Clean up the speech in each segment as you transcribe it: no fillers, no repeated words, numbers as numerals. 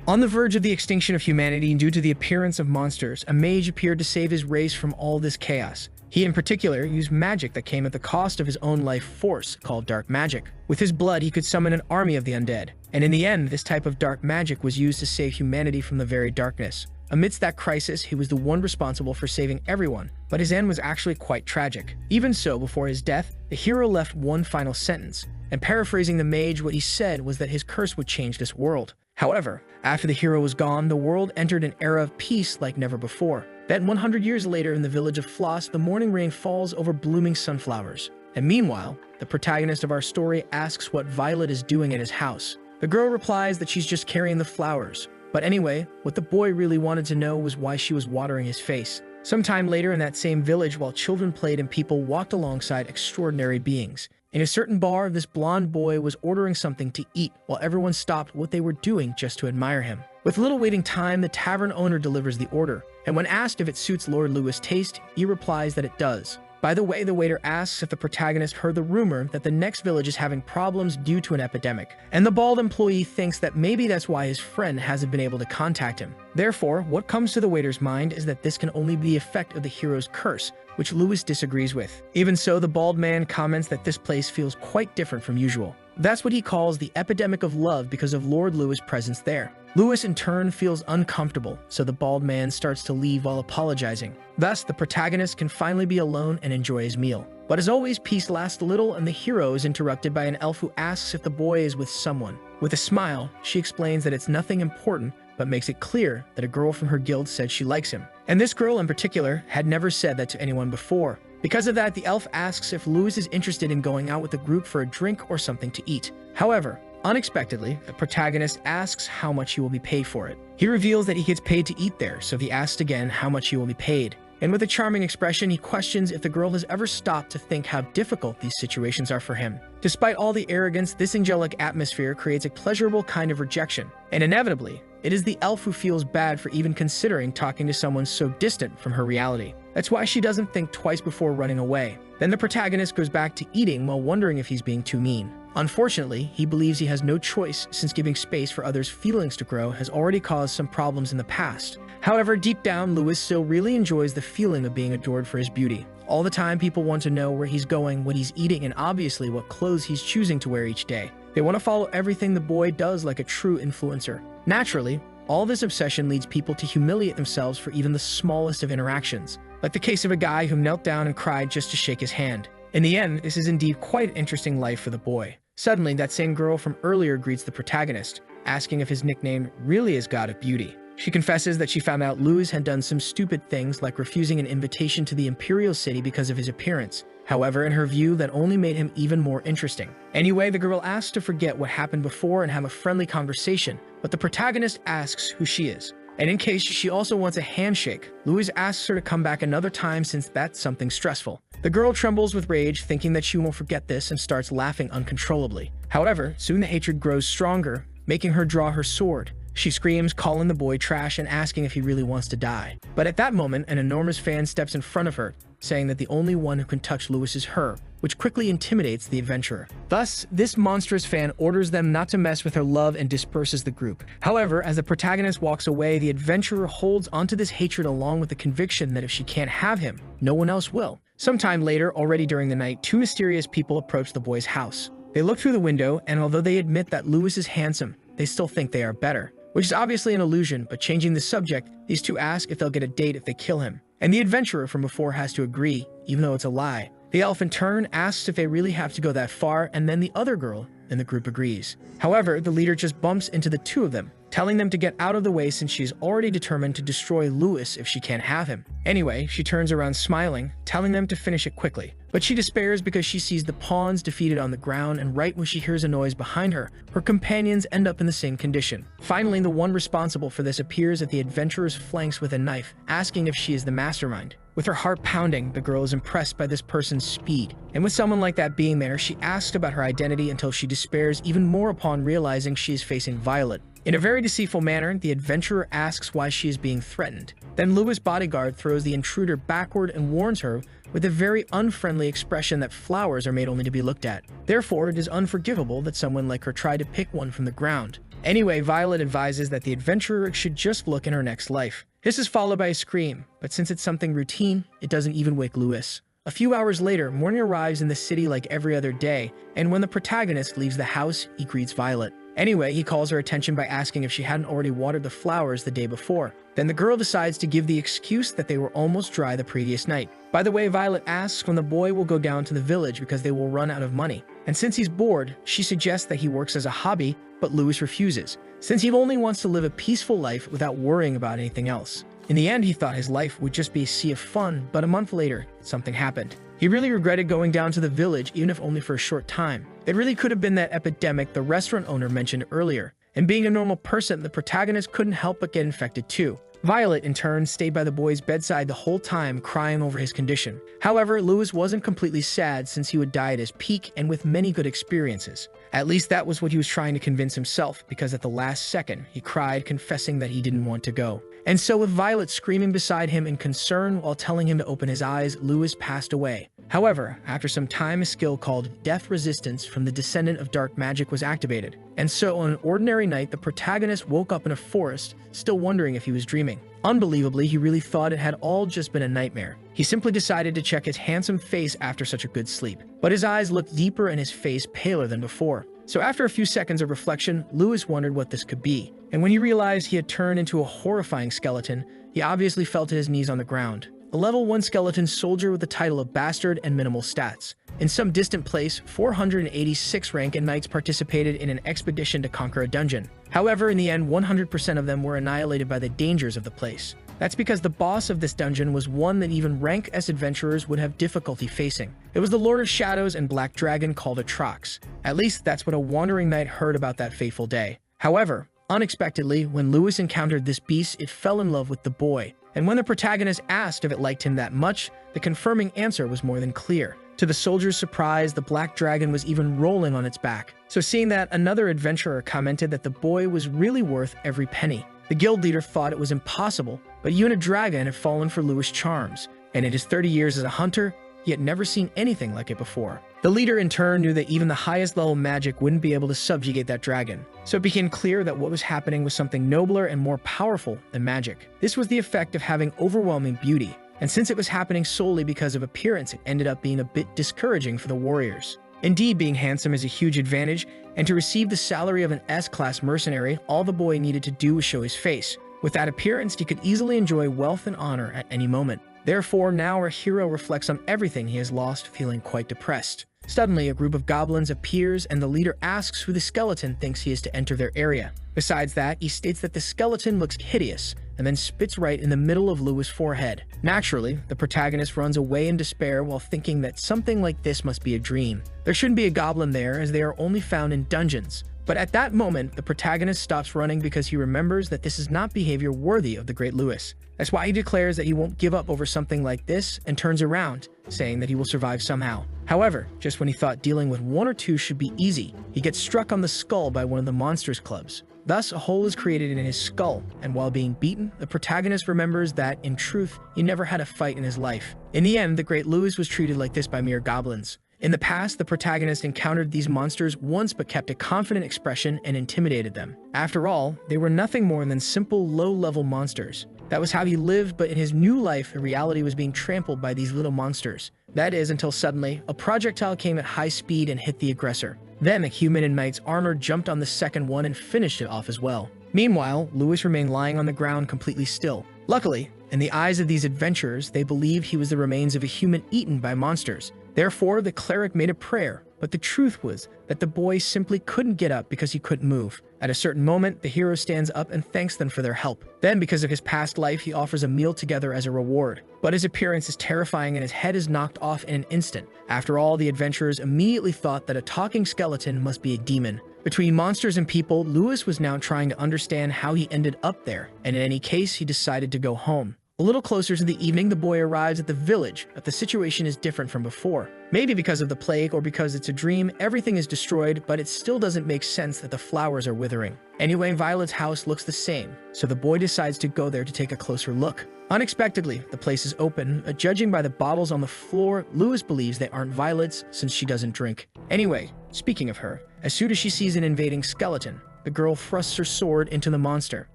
On the verge of the extinction of humanity due to the appearance of monsters, a mage appeared to save his race from all this chaos. He in particular used magic that came at the cost of his own life force, called dark magic. With his blood, he could summon an army of the undead. And in the end, this type of dark magic was used to save humanity from the very darkness. Amidst that crisis, he was the one responsible for saving everyone, but his end was actually quite tragic. Even so, before his death, the hero left one final sentence, and paraphrasing the mage, what he said was that his curse would change this world. However, after the hero was gone, the world entered an era of peace like never before. Then 100 years later, in the village of Floss, the morning rain falls over blooming sunflowers. And meanwhile, the protagonist of our story asks what Violet is doing at his house. The girl replies that she's just carrying the flowers. But anyway, what the boy really wanted to know was why she was watering his face. Sometime later in that same village, while children played and people walked alongside extraordinary beings. In a certain bar, this blonde boy was ordering something to eat while everyone stopped what they were doing just to admire him. With little waiting time, the tavern owner delivers the order, and when asked if it suits Lord Louis' taste, he replies that it does. By the way, the waiter asks if the protagonist heard the rumor that the next village is having problems due to an epidemic, and the bald employee thinks that maybe that's why his friend hasn't been able to contact him. Therefore, what comes to the waiter's mind is that this can only be the effect of the hero's curse, which Louis disagrees with. Even so, the bald man comments that this place feels quite different from usual. That's what he calls the epidemic of love because of Lord Louis' presence there. Louis in turn feels uncomfortable, so the bald man starts to leave while apologizing. Thus, the protagonist can finally be alone and enjoy his meal. But as always, peace lasts little and the hero is interrupted by an elf who asks if the boy is with someone. With a smile, she explains that it's nothing important, but makes it clear that a girl from her guild said she likes him. And this girl in particular had never said that to anyone before. Because of that, the elf asks if Louis is interested in going out with the group for a drink or something to eat. However, unexpectedly, the protagonist asks how much he will be paid for it. He reveals that he gets paid to eat there, so he asks again how much he will be paid. And with a charming expression, he questions if the girl has ever stopped to think how difficult these situations are for him. Despite all the arrogance, this angelic atmosphere creates a pleasurable kind of rejection. And inevitably, it is the elf who feels bad for even considering talking to someone so distant from her reality. That's why she doesn't think twice before running away. Then the protagonist goes back to eating while wondering if he's being too mean. Unfortunately, he believes he has no choice since giving space for others' feelings to grow has already caused some problems in the past. However, deep down, Louis still really enjoys the feeling of being adored for his beauty. All the time, people want to know where he's going, what he's eating, and obviously what clothes he's choosing to wear each day. They want to follow everything the boy does like a true influencer. Naturally, all this obsession leads people to humiliate themselves for even the smallest of interactions, like the case of a guy who knelt down and cried just to shake his hand. In the end, this is indeed quite an interesting life for the boy. Suddenly, that same girl from earlier greets the protagonist, asking if his nickname really is God of Beauty. She confesses that she found out Louis had done some stupid things like refusing an invitation to the Imperial City because of his appearance. However, in her view, that only made him even more interesting. Anyway, the girl asks to forget what happened before and have a friendly conversation, but the protagonist asks who she is. And in case she also wants a handshake, Louis asks her to come back another time since that's something stressful. The girl trembles with rage, thinking that she won't forget this, and starts laughing uncontrollably. However, soon the hatred grows stronger, making her draw her sword. She screams, calling the boy trash and asking if he really wants to die. But at that moment, an enormous fan steps in front of her, saying that the only one who can touch Louis is her, which quickly intimidates the adventurer. Thus, this monstrous fan orders them not to mess with her love and disperses the group. However, as the protagonist walks away, the adventurer holds onto this hatred along with the conviction that if she can't have him, no one else will. Sometime later, already during the night, two mysterious people approach the boy's house. They look through the window, and although they admit that Louis is handsome, they still think they are better, which is obviously an illusion, but changing the subject, these two ask if they'll get a date if they kill him. And the adventurer from before has to agree, even though it's a lie. The elf in turn asks if they really have to go that far, and then the other girl in the group agrees. However, the leader just bumps into the two of them, telling them to get out of the way since she is already determined to destroy Louis if she can't have him. Anyway, she turns around smiling, telling them to finish it quickly. But she despairs because she sees the pawns defeated on the ground, and right when she hears a noise behind her, her companions end up in the same condition. Finally, the one responsible for this appears at the adventurer's flanks with a knife, asking if she is the mastermind. With her heart pounding, the girl is impressed by this person's speed. And with someone like that being there, she asks about her identity until she despairs even more upon realizing she is facing Violet. In a very deceitful manner, the adventurer asks why she is being threatened. Then Louis' bodyguard throws the intruder backward and warns her with a very unfriendly expression that flowers are made only to be looked at. Therefore, it is unforgivable that someone like her tried to pick one from the ground. Anyway, Violet advises that the adventurer should just look in her next life. This is followed by a scream, but since it's something routine, it doesn't even wake Lewis. A few hours later, morning arrives in the city like every other day, and when the protagonist leaves the house, he greets Violet. Anyway, he calls her attention by asking if she hadn't already watered the flowers the day before. Then the girl decides to give the excuse that they were almost dry the previous night. By the way, Violet asks when the boy will go down to the village because they will run out of money. And since he's bored, she suggests that he works as a hobby, but Lewis refuses, since he only wants to live a peaceful life without worrying about anything else. In the end, he thought his life would just be a sea of fun, but a month later, something happened. He really regretted going down to the village, even if only for a short time. It really could have been that epidemic the restaurant owner mentioned earlier. And being a normal person, the protagonist couldn't help but get infected too. Violet, in turn, stayed by the boy's bedside the whole time, crying over his condition. However, Lewis wasn't completely sad since he would die at his peak and with many good experiences. At least that was what he was trying to convince himself, because at the last second, he cried, confessing that he didn't want to go. And so with Violet screaming beside him in concern while telling him to open his eyes, Lewis passed away. However, after some time, a skill called Death Resistance from the Descendant of Dark Magic was activated. And so on an ordinary night, the protagonist woke up in a forest, still wondering if he was dreaming. Unbelievably, he really thought it had all just been a nightmare. He simply decided to check his handsome face after such a good sleep. But his eyes looked deeper and his face paler than before. So after a few seconds of reflection, Lewis wondered what this could be. And when he realized he had turned into a horrifying skeleton, he obviously fell to his knees on the ground. A level 1 skeleton soldier with the title of Bastard and minimal stats. In some distant place, 486 rank and knights participated in an expedition to conquer a dungeon. However, in the end, 100% of them were annihilated by the dangers of the place. That's because the boss of this dungeon was one that even rank S adventurers would have difficulty facing. It was the Lord of Shadows and Black Dragon called Atrox. At least that's what a wandering knight heard about that fateful day. However, unexpectedly, when Lewis encountered this beast, it fell in love with the boy. And when the protagonist asked if it liked him that much, the confirming answer was more than clear. To the soldier's surprise, the black dragon was even rolling on its back. So seeing that, another adventurer commented that the boy was really worth every penny. The guild leader thought it was impossible, but Unit Dragon had fallen for Lewis' charms, and in his 30 years as a hunter, he had never seen anything like it before. The leader in turn knew that even the highest level magic wouldn't be able to subjugate that dragon, so it became clear that what was happening was something nobler and more powerful than magic. This was the effect of having overwhelming beauty, and since it was happening solely because of appearance, it ended up being a bit discouraging for the warriors. Indeed, being handsome is a huge advantage, and to receive the salary of an S-class mercenary, all the boy needed to do was show his face. With that appearance, he could easily enjoy wealth and honor at any moment. Therefore, now our hero reflects on everything he has lost, feeling quite depressed. Suddenly, a group of goblins appears, and the leader asks who the skeleton thinks he is to enter their area. Besides that, he states that the skeleton looks hideous, and then spits right in the middle of Lewis' forehead. Naturally, the protagonist runs away in despair while thinking that something like this must be a dream. There shouldn't be a goblin there, as they are only found in dungeons. But at that moment, the protagonist stops running because he remembers that this is not behavior worthy of the great Lewis. That's why he declares that he won't give up over something like this and turns around, saying that he will survive somehow. However, just when he thought dealing with one or two should be easy, he gets struck on the skull by one of the monsters' clubs. Thus, a hole is created in his skull, and while being beaten, the protagonist remembers that, in truth, he never had a fight in his life. In the end, the great Lewis was treated like this by mere goblins. In the past, the protagonist encountered these monsters once but kept a confident expression and intimidated them. After all, they were nothing more than simple, low-level monsters. That was how he lived, but in his new life, reality was being trampled by these little monsters. That is, until suddenly, a projectile came at high speed and hit the aggressor. Then, a human in knight's armor jumped on the second one and finished it off as well. Meanwhile, Lewis remained lying on the ground completely still. Luckily, in the eyes of these adventurers, they believed he was the remains of a human eaten by monsters. Therefore, the cleric made a prayer, but the truth was that the boy simply couldn't get up because he couldn't move. At a certain moment, the hero stands up and thanks them for their help. Then, because of his past life, he offers a meal together as a reward. But his appearance is terrifying and his head is knocked off in an instant. After all, the adventurers immediately thought that a talking skeleton must be a demon. Between monsters and people, Lewis was now trying to understand how he ended up there, and in any case, he decided to go home. A little closer to the evening, the boy arrives at the village, but the situation is different from before. Maybe because of the plague or because it's a dream, everything is destroyed, but it still doesn't make sense that the flowers are withering. Anyway, Violet's house looks the same, so the boy decides to go there to take a closer look. Unexpectedly, the place is open, but judging by the bottles on the floor, Lewis believes they aren't Violet's since she doesn't drink. Anyway, speaking of her, as soon as she sees an invading skeleton, the girl thrusts her sword into the monster.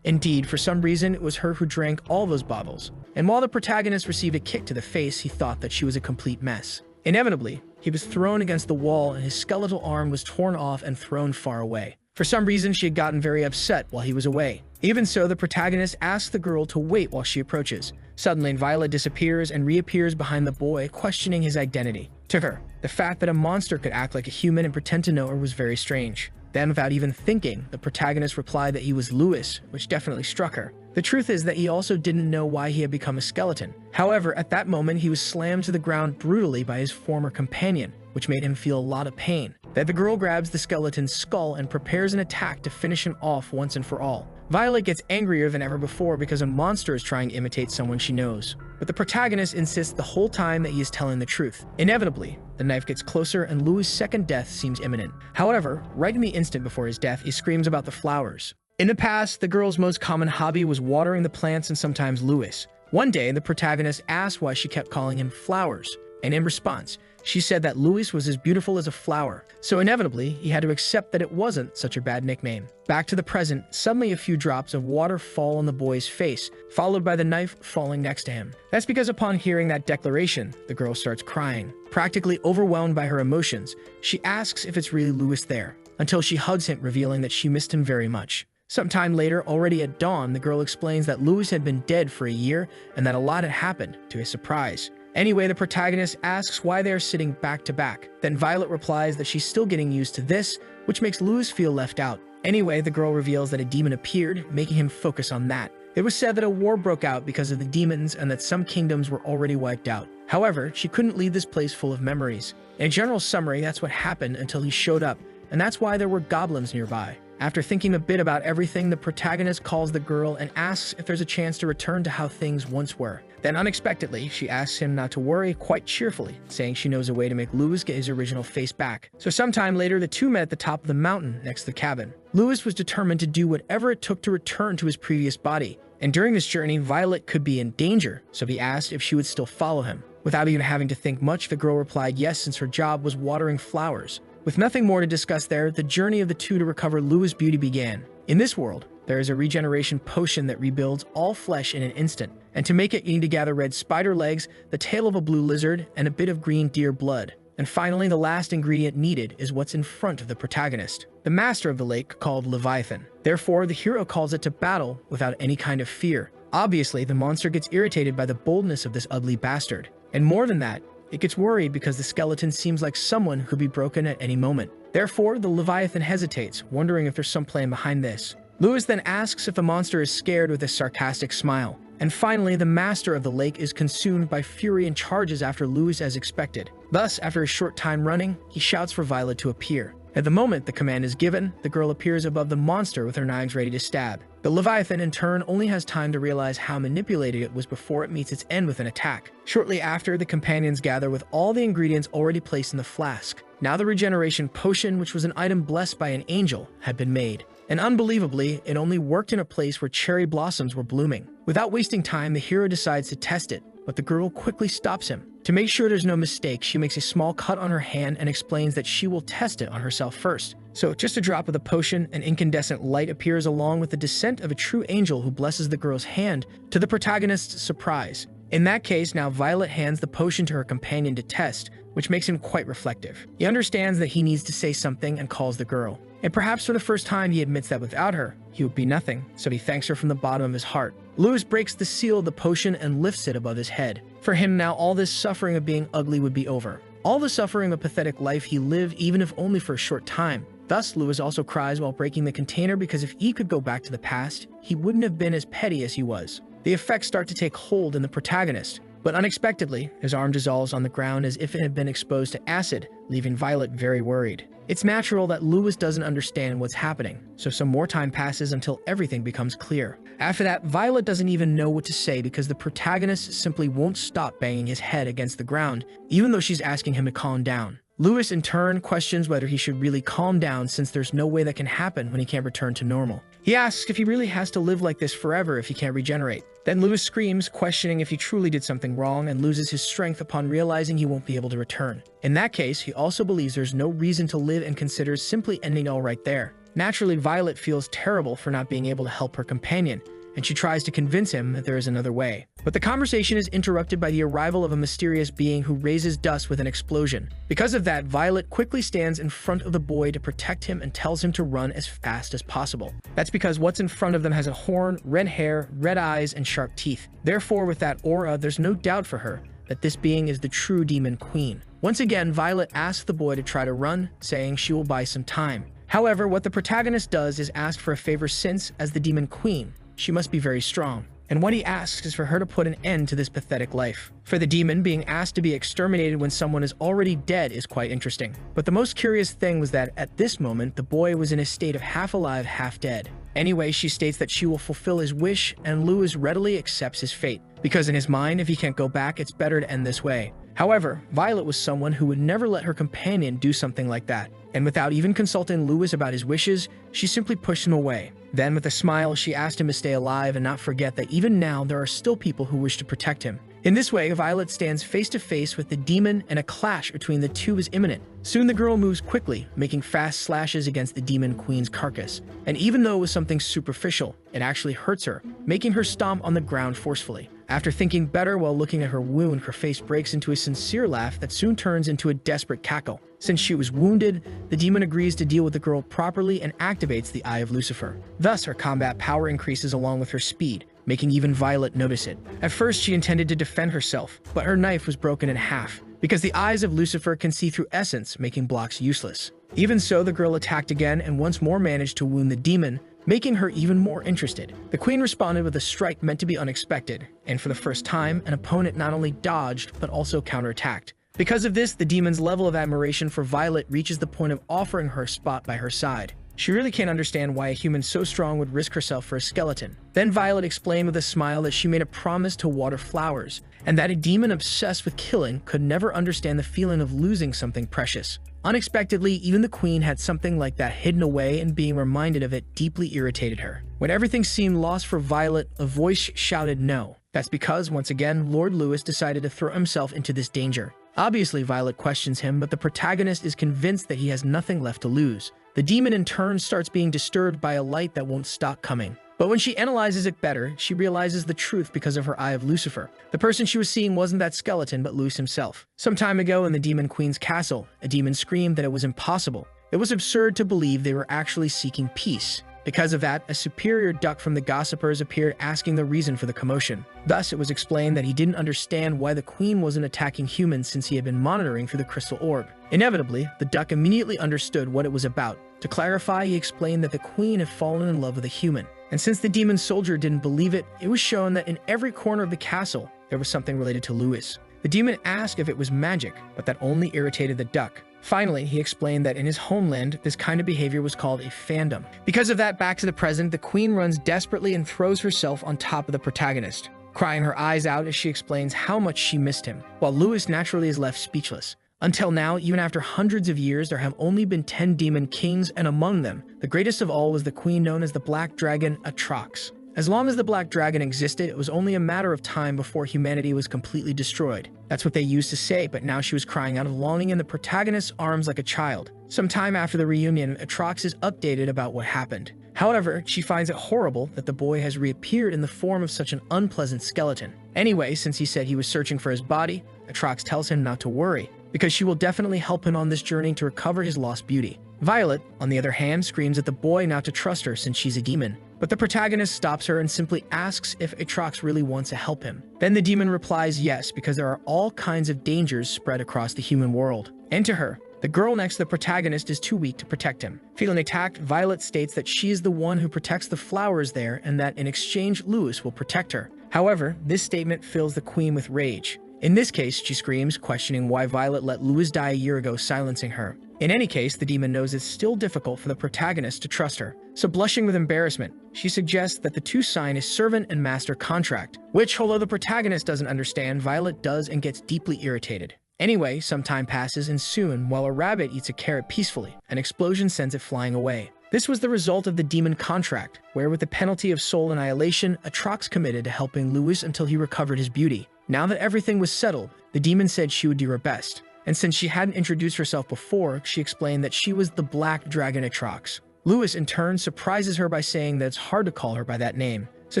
Indeed, for some reason, it was her who drank all those bottles. And while the protagonist received a kick to the face, he thought that she was a complete mess. Inevitably, he was thrown against the wall and his skeletal arm was torn off and thrown far away. For some reason, she had gotten very upset while he was away. Even so, the protagonist asks the girl to wait while she approaches. Suddenly, Violet disappears and reappears behind the boy, questioning his identity. To her, the fact that a monster could act like a human and pretend to know her was very strange. Then, without even thinking, the protagonist replied that he was Louis, which definitely struck her. The truth is that he also didn't know why he had become a skeleton. However, at that moment, he was slammed to the ground brutally by his former companion, which made him feel a lot of pain. Then the girl grabs the skeleton's skull and prepares an attack to finish him off once and for all. Violet gets angrier than ever before because a monster is trying to imitate someone she knows. But the protagonist insists the whole time that he is telling the truth. Inevitably, the knife gets closer and Louis' second death seems imminent. However, right in the instant before his death, he screams about the flowers. In the past, the girl's most common hobby was watering the plants and sometimes Louis. One day, the protagonist asked why she kept calling him Flowers, and in response, she said that Louis was as beautiful as a flower, so inevitably, he had to accept that it wasn't such a bad nickname. Back to the present, suddenly a few drops of water fall on the boy's face, followed by the knife falling next to him. That's because upon hearing that declaration, the girl starts crying. Practically overwhelmed by her emotions, she asks if it's really Louis there, until she hugs him, revealing that she missed him very much. Sometime later, already at dawn, the girl explains that Louis had been dead for a year and that a lot had happened, to his surprise. Anyway, the protagonist asks why they are sitting back to back. Then Violet replies that she's still getting used to this, which makes Louis feel left out. Anyway, the girl reveals that a demon appeared, making him focus on that. It was said that a war broke out because of the demons and that some kingdoms were already wiped out. However, she couldn't leave this place full of memories. In a general summary, that's what happened until he showed up, and that's why there were goblins nearby. After thinking a bit about everything, the protagonist calls the girl and asks if there's a chance to return to how things once were. Then unexpectedly, she asks him not to worry quite cheerfully, saying she knows a way to make Louis get his original face back. So sometime later, the two met at the top of the mountain next to the cabin. Louis was determined to do whatever it took to return to his previous body. And during this journey, Violet could be in danger, so he asked if she would still follow him. Without even having to think much, the girl replied yes, since her job was watering flowers. With nothing more to discuss there, the journey of the two to recover Louis' beauty began. In this world, there is a regeneration potion that rebuilds all flesh in an instant, and to make it, you need to gather red spider legs, the tail of a blue lizard, and a bit of green deer blood. And finally, the last ingredient needed is what's in front of the protagonist, the master of the lake called Leviathan. Therefore, the hero calls it to battle without any kind of fear. Obviously, the monster gets irritated by the boldness of this ugly bastard. And more than that, it gets worried because the skeleton seems like someone who could be broken at any moment. Therefore, the Leviathan hesitates, wondering if there's some plan behind this. Louis then asks if the monster is scared with a sarcastic smile. And finally, the master of the lake is consumed by fury and charges after Louis as expected. Thus, after a short time running, he shouts for Violet to appear. At the moment the command is given, the girl appears above the monster with her knives ready to stab. The Leviathan, in turn, only has time to realize how manipulated it was before it meets its end with an attack. Shortly after, the companions gather with all the ingredients already placed in the flask. Now the regeneration potion, which was an item blessed by an angel, had been made. And unbelievably, it only worked in a place where cherry blossoms were blooming. Without wasting time, the hero decides to test it, but the girl quickly stops him. To make sure there's no mistake, she makes a small cut on her hand and explains that she will test it on herself first. So, just a drop of the potion, an incandescent light appears along with the descent of a true angel who blesses the girl's hand, to the protagonist's surprise. In that case, now Violet hands the potion to her companion to test, which makes him quite reflective. He understands that he needs to say something and calls the girl. And perhaps for the first time he admits that without her, he would be nothing, so he thanks her from the bottom of his heart. Louis breaks the seal of the potion and lifts it above his head. For him now, all this suffering of being ugly would be over. All the suffering of a pathetic life he lived, even if only for a short time. Thus, Louis also cries while breaking the container because if he could go back to the past, he wouldn't have been as petty as he was. The effects start to take hold in the protagonist, but unexpectedly, his arm dissolves on the ground as if it had been exposed to acid, leaving Violet very worried. It's natural that Louis doesn't understand what's happening, so some more time passes until everything becomes clear. After that, Violet doesn't even know what to say because the protagonist simply won't stop banging his head against the ground, even though she's asking him to calm down. Louis, in turn, questions whether he should really calm down since there's no way that can happen when he can't return to normal. He asks if he really has to live like this forever if he can't regenerate. Then Louis screams, questioning if he truly did something wrong, and loses his strength upon realizing he won't be able to return. In that case, he also believes there's no reason to live and considers simply ending all right there. Naturally, Violet feels terrible for not being able to help her companion, and she tries to convince him that there is another way. But the conversation is interrupted by the arrival of a mysterious being who raises dust with an explosion. Because of that, Violet quickly stands in front of the boy to protect him and tells him to run as fast as possible. That's because what's in front of them has a horn, red hair, red eyes, and sharp teeth. Therefore, with that aura, there's no doubt for her that this being is the true demon queen. Once again, Violet asks the boy to try to run, saying she will buy some time. However, what the protagonist does is ask for a favor since, as the demon queen, she must be very strong. And what he asks is for her to put an end to this pathetic life. For the demon, being asked to be exterminated when someone is already dead is quite interesting. But the most curious thing was that at this moment, the boy was in a state of half alive, half dead. Anyway, she states that she will fulfill his wish, and Lewis readily accepts his fate. Because in his mind, if he can't go back, it's better to end this way. However, Violet was someone who would never let her companion do something like that. And without even consulting Lewis about his wishes, she simply pushed him away. Then, with a smile, she asked him to stay alive and not forget that even now there are still people who wish to protect him. In this way, Violet stands face to face with the demon, and a clash between the two is imminent. Soon the girl moves quickly, making fast slashes against the demon queen's carcass. And even though it was something superficial, it actually hurts her, making her stomp on the ground forcefully. After thinking better while looking at her wound, her face breaks into a sincere laugh that soon turns into a desperate cackle. Since she was wounded, the demon agrees to deal with the girl properly and activates the Eye of Lucifer. Thus, her combat power increases along with her speed, making even Violet notice it. At first, she intended to defend herself, but her knife was broken in half, because the eyes of Lucifer can see through essence, making blocks useless. Even so, the girl attacked again and once more managed to wound the demon, making her even more interested. The queen responded with a strike meant to be unexpected, and for the first time, an opponent not only dodged, but also counterattacked. Because of this, the demon's level of admiration for Violet reaches the point of offering her a spot by her side. She really can't understand why a human so strong would risk herself for a skeleton. Then Violet explained with a smile that she made a promise to water flowers, and that a demon obsessed with killing could never understand the feeling of losing something precious. Unexpectedly, even the queen had something like that hidden away, and being reminded of it deeply irritated her. When everything seemed lost for Violet, a voice shouted no. That's because, once again, Lord Lewis decided to throw himself into this danger. Obviously, Violet questions him, but the protagonist is convinced that he has nothing left to lose. The demon in turn starts being disturbed by a light that won't stop coming. But when she analyzes it better, she realizes the truth because of her Eye of Lucifer. The person she was seeing wasn't that skeleton, but Lewis himself. Some time ago in the Demon Queen's castle, a demon screamed that it was impossible. It was absurd to believe they were actually seeking peace. Because of that, a superior duck from the gossipers appeared asking the reason for the commotion. Thus, it was explained that he didn't understand why the queen wasn't attacking humans since he had been monitoring through the crystal orb. Inevitably, the duck immediately understood what it was about. To clarify, he explained that the queen had fallen in love with a human. And since the demon soldier didn't believe it, it was shown that in every corner of the castle, there was something related to Lewis. The demon asked if it was magic, but that only irritated the duck. Finally, he explained that in his homeland, this kind of behavior was called a fandom. Because of that, back to the present, the queen runs desperately and throws herself on top of the protagonist, crying her eyes out as she explains how much she missed him, while Lewis naturally is left speechless. Until now, even after hundreds of years, there have only been 10 demon kings, and among them, the greatest of all was the queen known as the Black Dragon Atrox. As long as the Black Dragon existed, it was only a matter of time before humanity was completely destroyed. That's what they used to say, but now she was crying out of longing in the protagonist's arms like a child. Some time after the reunion, Atrox is updated about what happened. However, she finds it horrible that the boy has reappeared in the form of such an unpleasant skeleton. Anyway, since he said he was searching for his body, Atrox tells him not to worry, because she will definitely help him on this journey to recover his lost beauty. Violet, on the other hand, screams at the boy not to trust her since she's a demon. But the protagonist stops her and simply asks if Atrox really wants to help him. Then the demon replies yes, because there are all kinds of dangers spread across the human world. And to her, the girl next to the protagonist is too weak to protect him. Feeling attacked, Violet states that she is the one who protects the flowers there and that in exchange Lewis will protect her. However, this statement fills the queen with rage. In this case, she screams, questioning why Violet let Lewis die a year ago, silencing her. In any case, the demon knows it's still difficult for the protagonist to trust her. So blushing with embarrassment, she suggests that the two sign a servant and master contract, which, although the protagonist doesn't understand, Violet does and gets deeply irritated. Anyway, some time passes, and soon, while a rabbit eats a carrot peacefully, an explosion sends it flying away. This was the result of the demon contract, where with the penalty of soul annihilation, Atrox committed to helping Lewis until he recovered his beauty. Now that everything was settled, the demon said she would do her best. And since she hadn't introduced herself before, she explained that she was the Black Dragon Atrox. Lewis, in turn, surprises her by saying that it's hard to call her by that name. So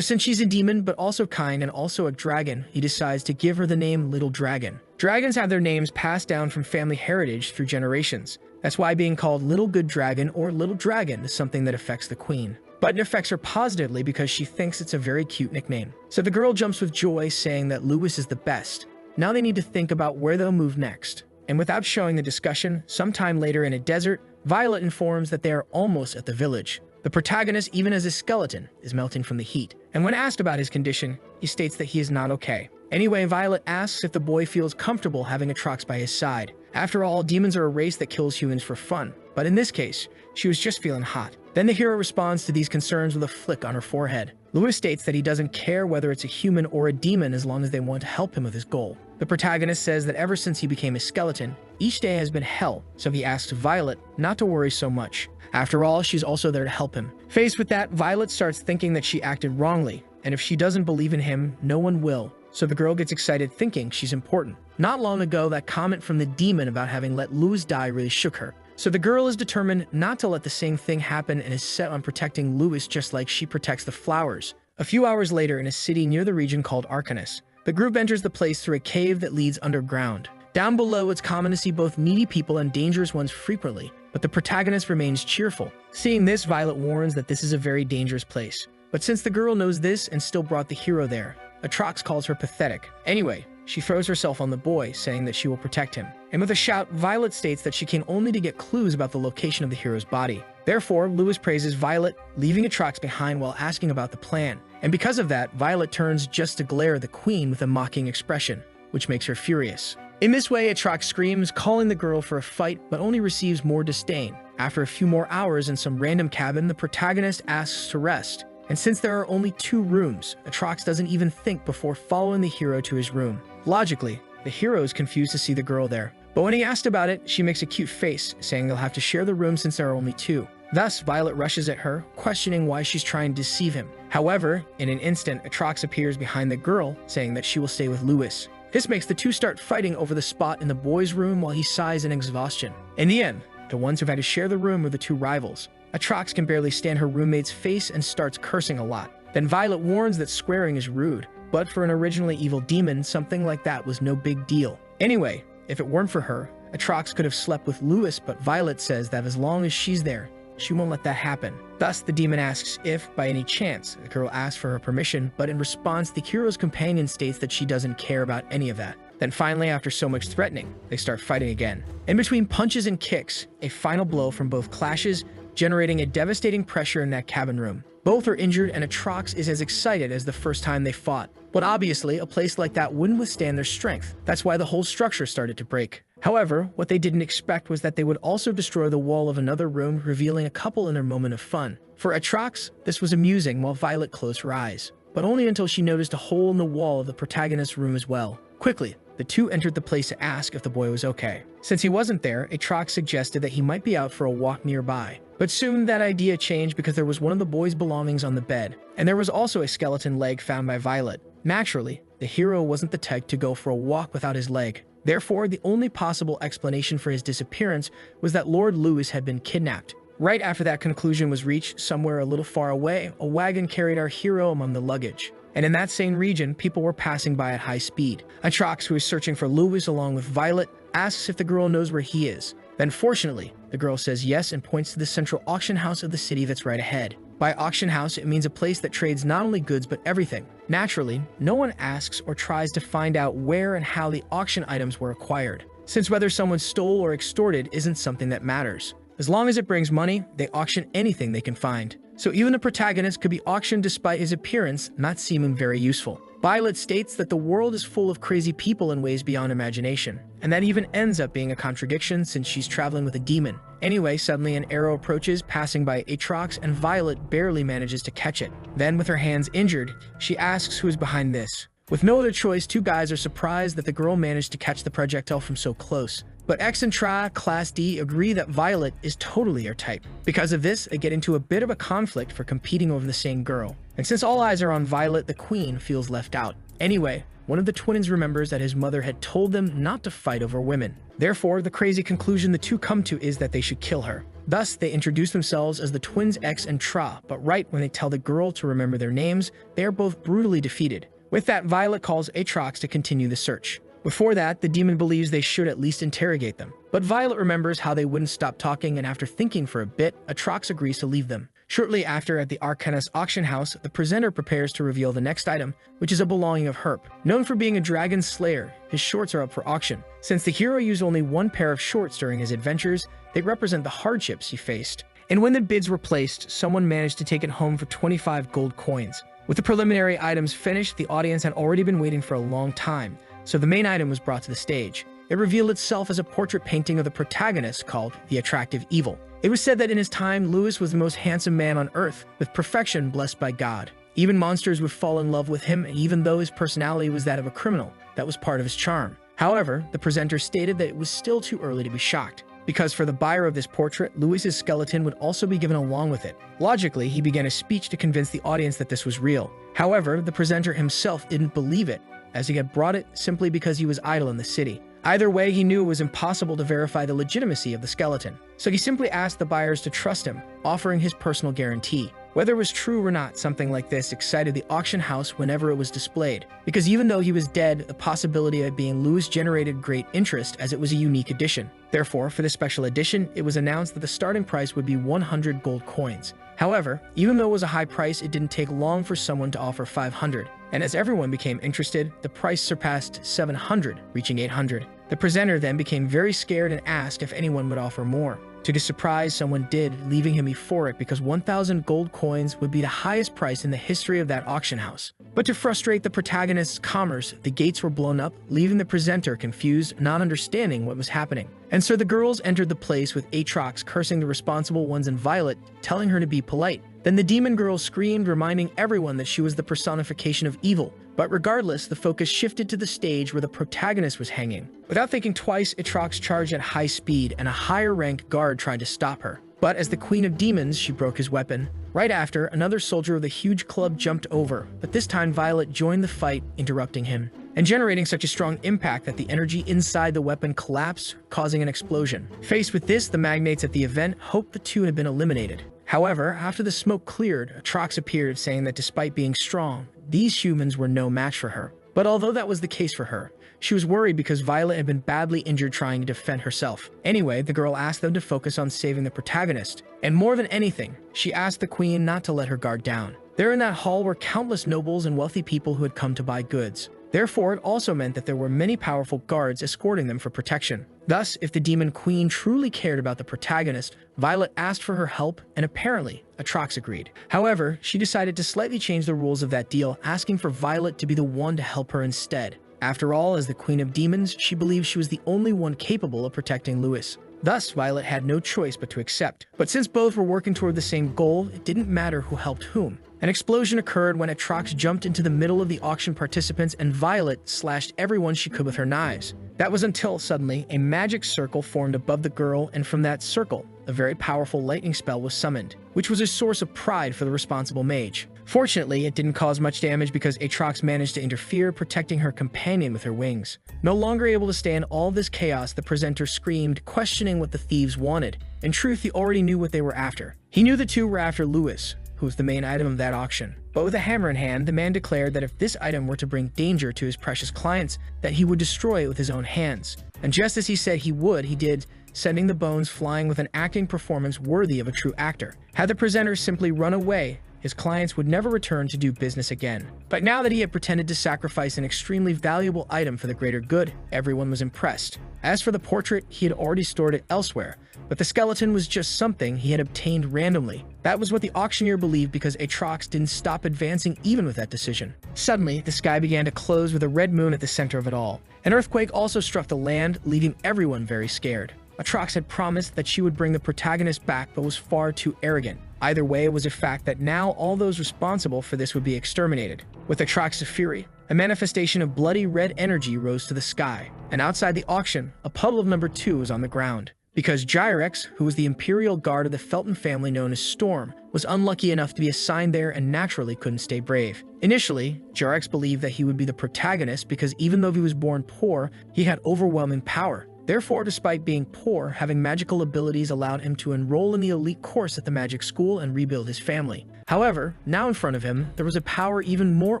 since she's a demon, but also kind and also a dragon, he decides to give her the name Little Dragon. Dragons have their names passed down from family heritage through generations. That's why being called Little Good Dragon or Little Dragon is something that affects the queen. But it affects her positively because she thinks it's a very cute nickname. So the girl jumps with joy, saying that Lewis is the best. Now they need to think about where they'll move next. And without showing the discussion, sometime later in a desert, Violet informs that they are almost at the village. The protagonist, even as a skeleton, is melting from the heat. And when asked about his condition, he states that he is not okay. Anyway, Violet asks if the boy feels comfortable having Atrox by his side. After all, demons are a race that kills humans for fun. But in this case, she was just feeling hot. Then the hero responds to these concerns with a flick on her forehead. Lewis states that he doesn't care whether it's a human or a demon as long as they want to help him with his goal. The protagonist says that ever since he became a skeleton, each day has been hell, so he asks Violet not to worry so much. After all, she's also there to help him. Faced with that, Violet starts thinking that she acted wrongly, and if she doesn't believe in him, no one will. So the girl gets excited thinking she's important. Not long ago, that comment from the demon about having let Lewis die really shook her. So the girl is determined not to let the same thing happen and is set on protecting Lewis just like she protects the flowers. A few hours later, in a city near the region called Arcanus, the group enters the place through a cave that leads underground. Down below, it's common to see both needy people and dangerous ones frequently, but the protagonist remains cheerful. Seeing this, Violet warns that this is a very dangerous place. But since the girl knows this and still brought the hero there, Atrox calls her pathetic. Anyway, she throws herself on the boy, saying that she will protect him. And with a shout, Violet states that she came only to get clues about the location of the hero's body. Therefore, Lewis praises Violet, leaving Atrox behind while asking about the plan. And because of that, Violet turns just to glare at the queen with a mocking expression, which makes her furious. In this way, Atrox screams, calling the girl for a fight, but only receives more disdain. After a few more hours in some random cabin, the protagonist asks to rest. And since there are only 2 rooms, Atrox doesn't even think before following the hero to his room. Logically, the hero is confused to see the girl there. But when he asked about it, she makes a cute face, saying they'll have to share the room since there are only 2. Thus, Violet rushes at her, questioning why she's trying to deceive him. However, in an instant, Atrox appears behind the girl, saying that she will stay with Lewis. This makes the 2 start fighting over the spot in the boy's room while he sighs in exhaustion. In the end, the ones who've had to share the room are the 2 rivals. Atrox can barely stand her roommate's face and starts cursing a lot. Then Violet warns that swearing is rude, but for an originally evil demon, something like that was no big deal. Anyway, if it weren't for her, Atrox could have slept with Lewis, but Violet says that as long as she's there, she won't let that happen. Thus, the demon asks if, by any chance, the girl asks for her permission, but in response, the hero's companion states that she doesn't care about any of that. Then finally, after so much threatening, they start fighting again. In between punches and kicks, a final blow from both clashes, generating a devastating pressure in that cabin room. Both are injured, and Atrox is as excited as the first time they fought. But obviously, a place like that wouldn't withstand their strength. That's why the whole structure started to break. However, what they didn't expect was that they would also destroy the wall of another room, revealing a couple in their moment of fun. For Atrox, this was amusing while Violet closed her eyes, but only until she noticed a hole in the wall of the protagonist's room as well. Quickly, the 2 entered the place to ask if the boy was okay. Since he wasn't there, Atrox suggested that he might be out for a walk nearby. But soon that idea changed because there was one of the boy's belongings on the bed, and there was also a skeleton leg found by Violet. Naturally, the hero wasn't the type to go for a walk without his leg. Therefore, the only possible explanation for his disappearance was that Lord Lewis had been kidnapped. Right after that conclusion was reached, somewhere a little far away, a wagon carried our hero among the luggage. And in that same region, people were passing by at high speed. Atrox, who is searching for Lewis along with Violet, asks if the girl knows where he is. Then fortunately, the girl says yes and points to the central auction house of the city that's right ahead. By auction house, it means a place that trades not only goods but everything. Naturally, no one asks or tries to find out where and how the auction items were acquired, since whether someone stole or extorted isn't something that matters. As long as it brings money, they auction anything they can find. So even the protagonist could be auctioned despite his appearance not seeming very useful. Violet states that the world is full of crazy people in ways beyond imagination, and that even ends up being a contradiction since she's traveling with a demon. Anyway, suddenly an arrow approaches, passing by Atrox, and Violet barely manages to catch it. Then, with her hands injured, she asks who is behind this. With no other choice, 2 guys are surprised that the girl managed to catch the projectile from so close. But X and Tra, Class D, agree that Violet is totally her type. Because of this, they get into a bit of a conflict for competing over the same girl. And since all eyes are on Violet, the queen feels left out. Anyway, one of the twins remembers that his mother had told them not to fight over women. Therefore, the crazy conclusion the 2 come to is that they should kill her. Thus, they introduce themselves as the twins X and Tra, but right when they tell the girl to remember their names, they are both brutally defeated. With that, Violet calls Aatrox to continue the search. Before that, the demon believes they should at least interrogate them. But Violet remembers how they wouldn't stop talking, and after thinking for a bit, Aatrox agrees to leave them. Shortly after, at the Arcanus auction house, the presenter prepares to reveal the next item, which is a belonging of Herp. Known for being a dragon slayer, his shorts are up for auction. Since the hero used only one pair of shorts during his adventures, they represent the hardships he faced. And when the bids were placed, someone managed to take it home for 25 gold coins. With the preliminary items finished, the audience had already been waiting for a long time, so the main item was brought to the stage. It revealed itself as a portrait painting of the protagonist called the Attractive Evil. It was said that in his time, Lewis was the most handsome man on Earth, with perfection blessed by God. Even monsters would fall in love with him, and even though his personality was that of a criminal, that was part of his charm. However, the presenter stated that it was still too early to be shocked, because for the buyer of this portrait, Lewis's skeleton would also be given along with it. Logically, he began a speech to convince the audience that this was real. However, the presenter himself didn't believe it, as he had brought it simply because he was idle in the city. Either way, he knew it was impossible to verify the legitimacy of the skeleton, so he simply asked the buyers to trust him, offering his personal guarantee. Whether it was true or not, something like this excited the auction house whenever it was displayed, because even though he was dead, the possibility of it being Lewis generated great interest as it was a unique edition. Therefore, for the special edition, it was announced that the starting price would be 100 gold coins. However, even though it was a high price, it didn't take long for someone to offer 500. And as everyone became interested, the price surpassed 700, reaching 800. The presenter then became very scared and asked if anyone would offer more. To his surprise, someone did, leaving him euphoric because 1,000 gold coins would be the highest price in the history of that auction house. But to frustrate the protagonist's commerce, the gates were blown up, leaving the presenter confused, not understanding what was happening. And so the girls entered the place with Aatrox cursing the responsible ones and Violet, telling her to be polite. Then the demon girl screamed, reminding everyone that she was the personification of evil. But regardless, the focus shifted to the stage where the protagonist was hanging. Without thinking twice, Aatrox charged at high speed, and a higher-ranked guard tried to stop her. But as the Queen of Demons, she broke his weapon. Right after, another soldier with a huge club jumped over, but this time Violet joined the fight, interrupting him, and generating such a strong impact that the energy inside the weapon collapsed, causing an explosion. Faced with this, the magnates at the event hoped the two had been eliminated. However, after the smoke cleared, Aatrox appeared, saying that despite being strong, these humans were no match for her. But although that was the case for her, she was worried because Violet had been badly injured trying to defend herself. Anyway, the girl asked them to focus on saving the protagonist, and more than anything, she asked the queen not to let her guard down. There in that hall were countless nobles and wealthy people who had come to buy goods. Therefore, it also meant that there were many powerful guards escorting them for protection. Thus, if the demon queen truly cared about the protagonist, Violet asked for her help, and apparently, Aatrox agreed. However, she decided to slightly change the rules of that deal, asking for Violet to be the one to help her instead. After all, as the Queen of Demons, she believed she was the only one capable of protecting Lewis. Thus, Violet had no choice but to accept. But since both were working toward the same goal, it didn't matter who helped whom. An explosion occurred when Aatrox jumped into the middle of the auction participants and Violet slashed everyone she could with her knives. That was until, suddenly, a magic circle formed above the girl, and from that circle, a very powerful lightning spell was summoned, which was a source of pride for the responsible mage. Fortunately, it didn't cause much damage because Aatrox managed to interfere, protecting her companion with her wings. No longer able to stand all this chaos, the presenter screamed, questioning what the thieves wanted. In truth, he already knew what they were after. He knew the two were after Lewis, who was the main item of that auction. But with a hammer in hand, the man declared that if this item were to bring danger to his precious clients, that he would destroy it with his own hands. And just as he said he would, he did, sending the bones flying with an acting performance worthy of a true actor. Had the presenter simply run away, his clients would never return to do business again. But now that he had pretended to sacrifice an extremely valuable item for the greater good, everyone was impressed. As for the portrait, he had already stored it elsewhere, but the skeleton was just something he had obtained randomly. That was what the auctioneer believed because Aatrox didn't stop advancing even with that decision. Suddenly, the sky began to close with a red moon at the center of it all. An earthquake also struck the land, leaving everyone very scared. Aatrox had promised that she would bring the protagonist back, but was far too arrogant. Either way, it was a fact that now all those responsible for this would be exterminated. With Aatrox's fury, a manifestation of bloody red energy rose to the sky, and outside the auction, a puddle of number 2 was on the ground. Because Gyrex, who was the imperial guard of the Felton family known as Storm, was unlucky enough to be assigned there and naturally couldn't stay brave. Initially, Gyrex believed that he would be the protagonist because even though he was born poor, he had overwhelming power. Therefore, despite being poor, having magical abilities allowed him to enroll in the elite course at the magic school and rebuild his family. However, now in front of him, there was a power even more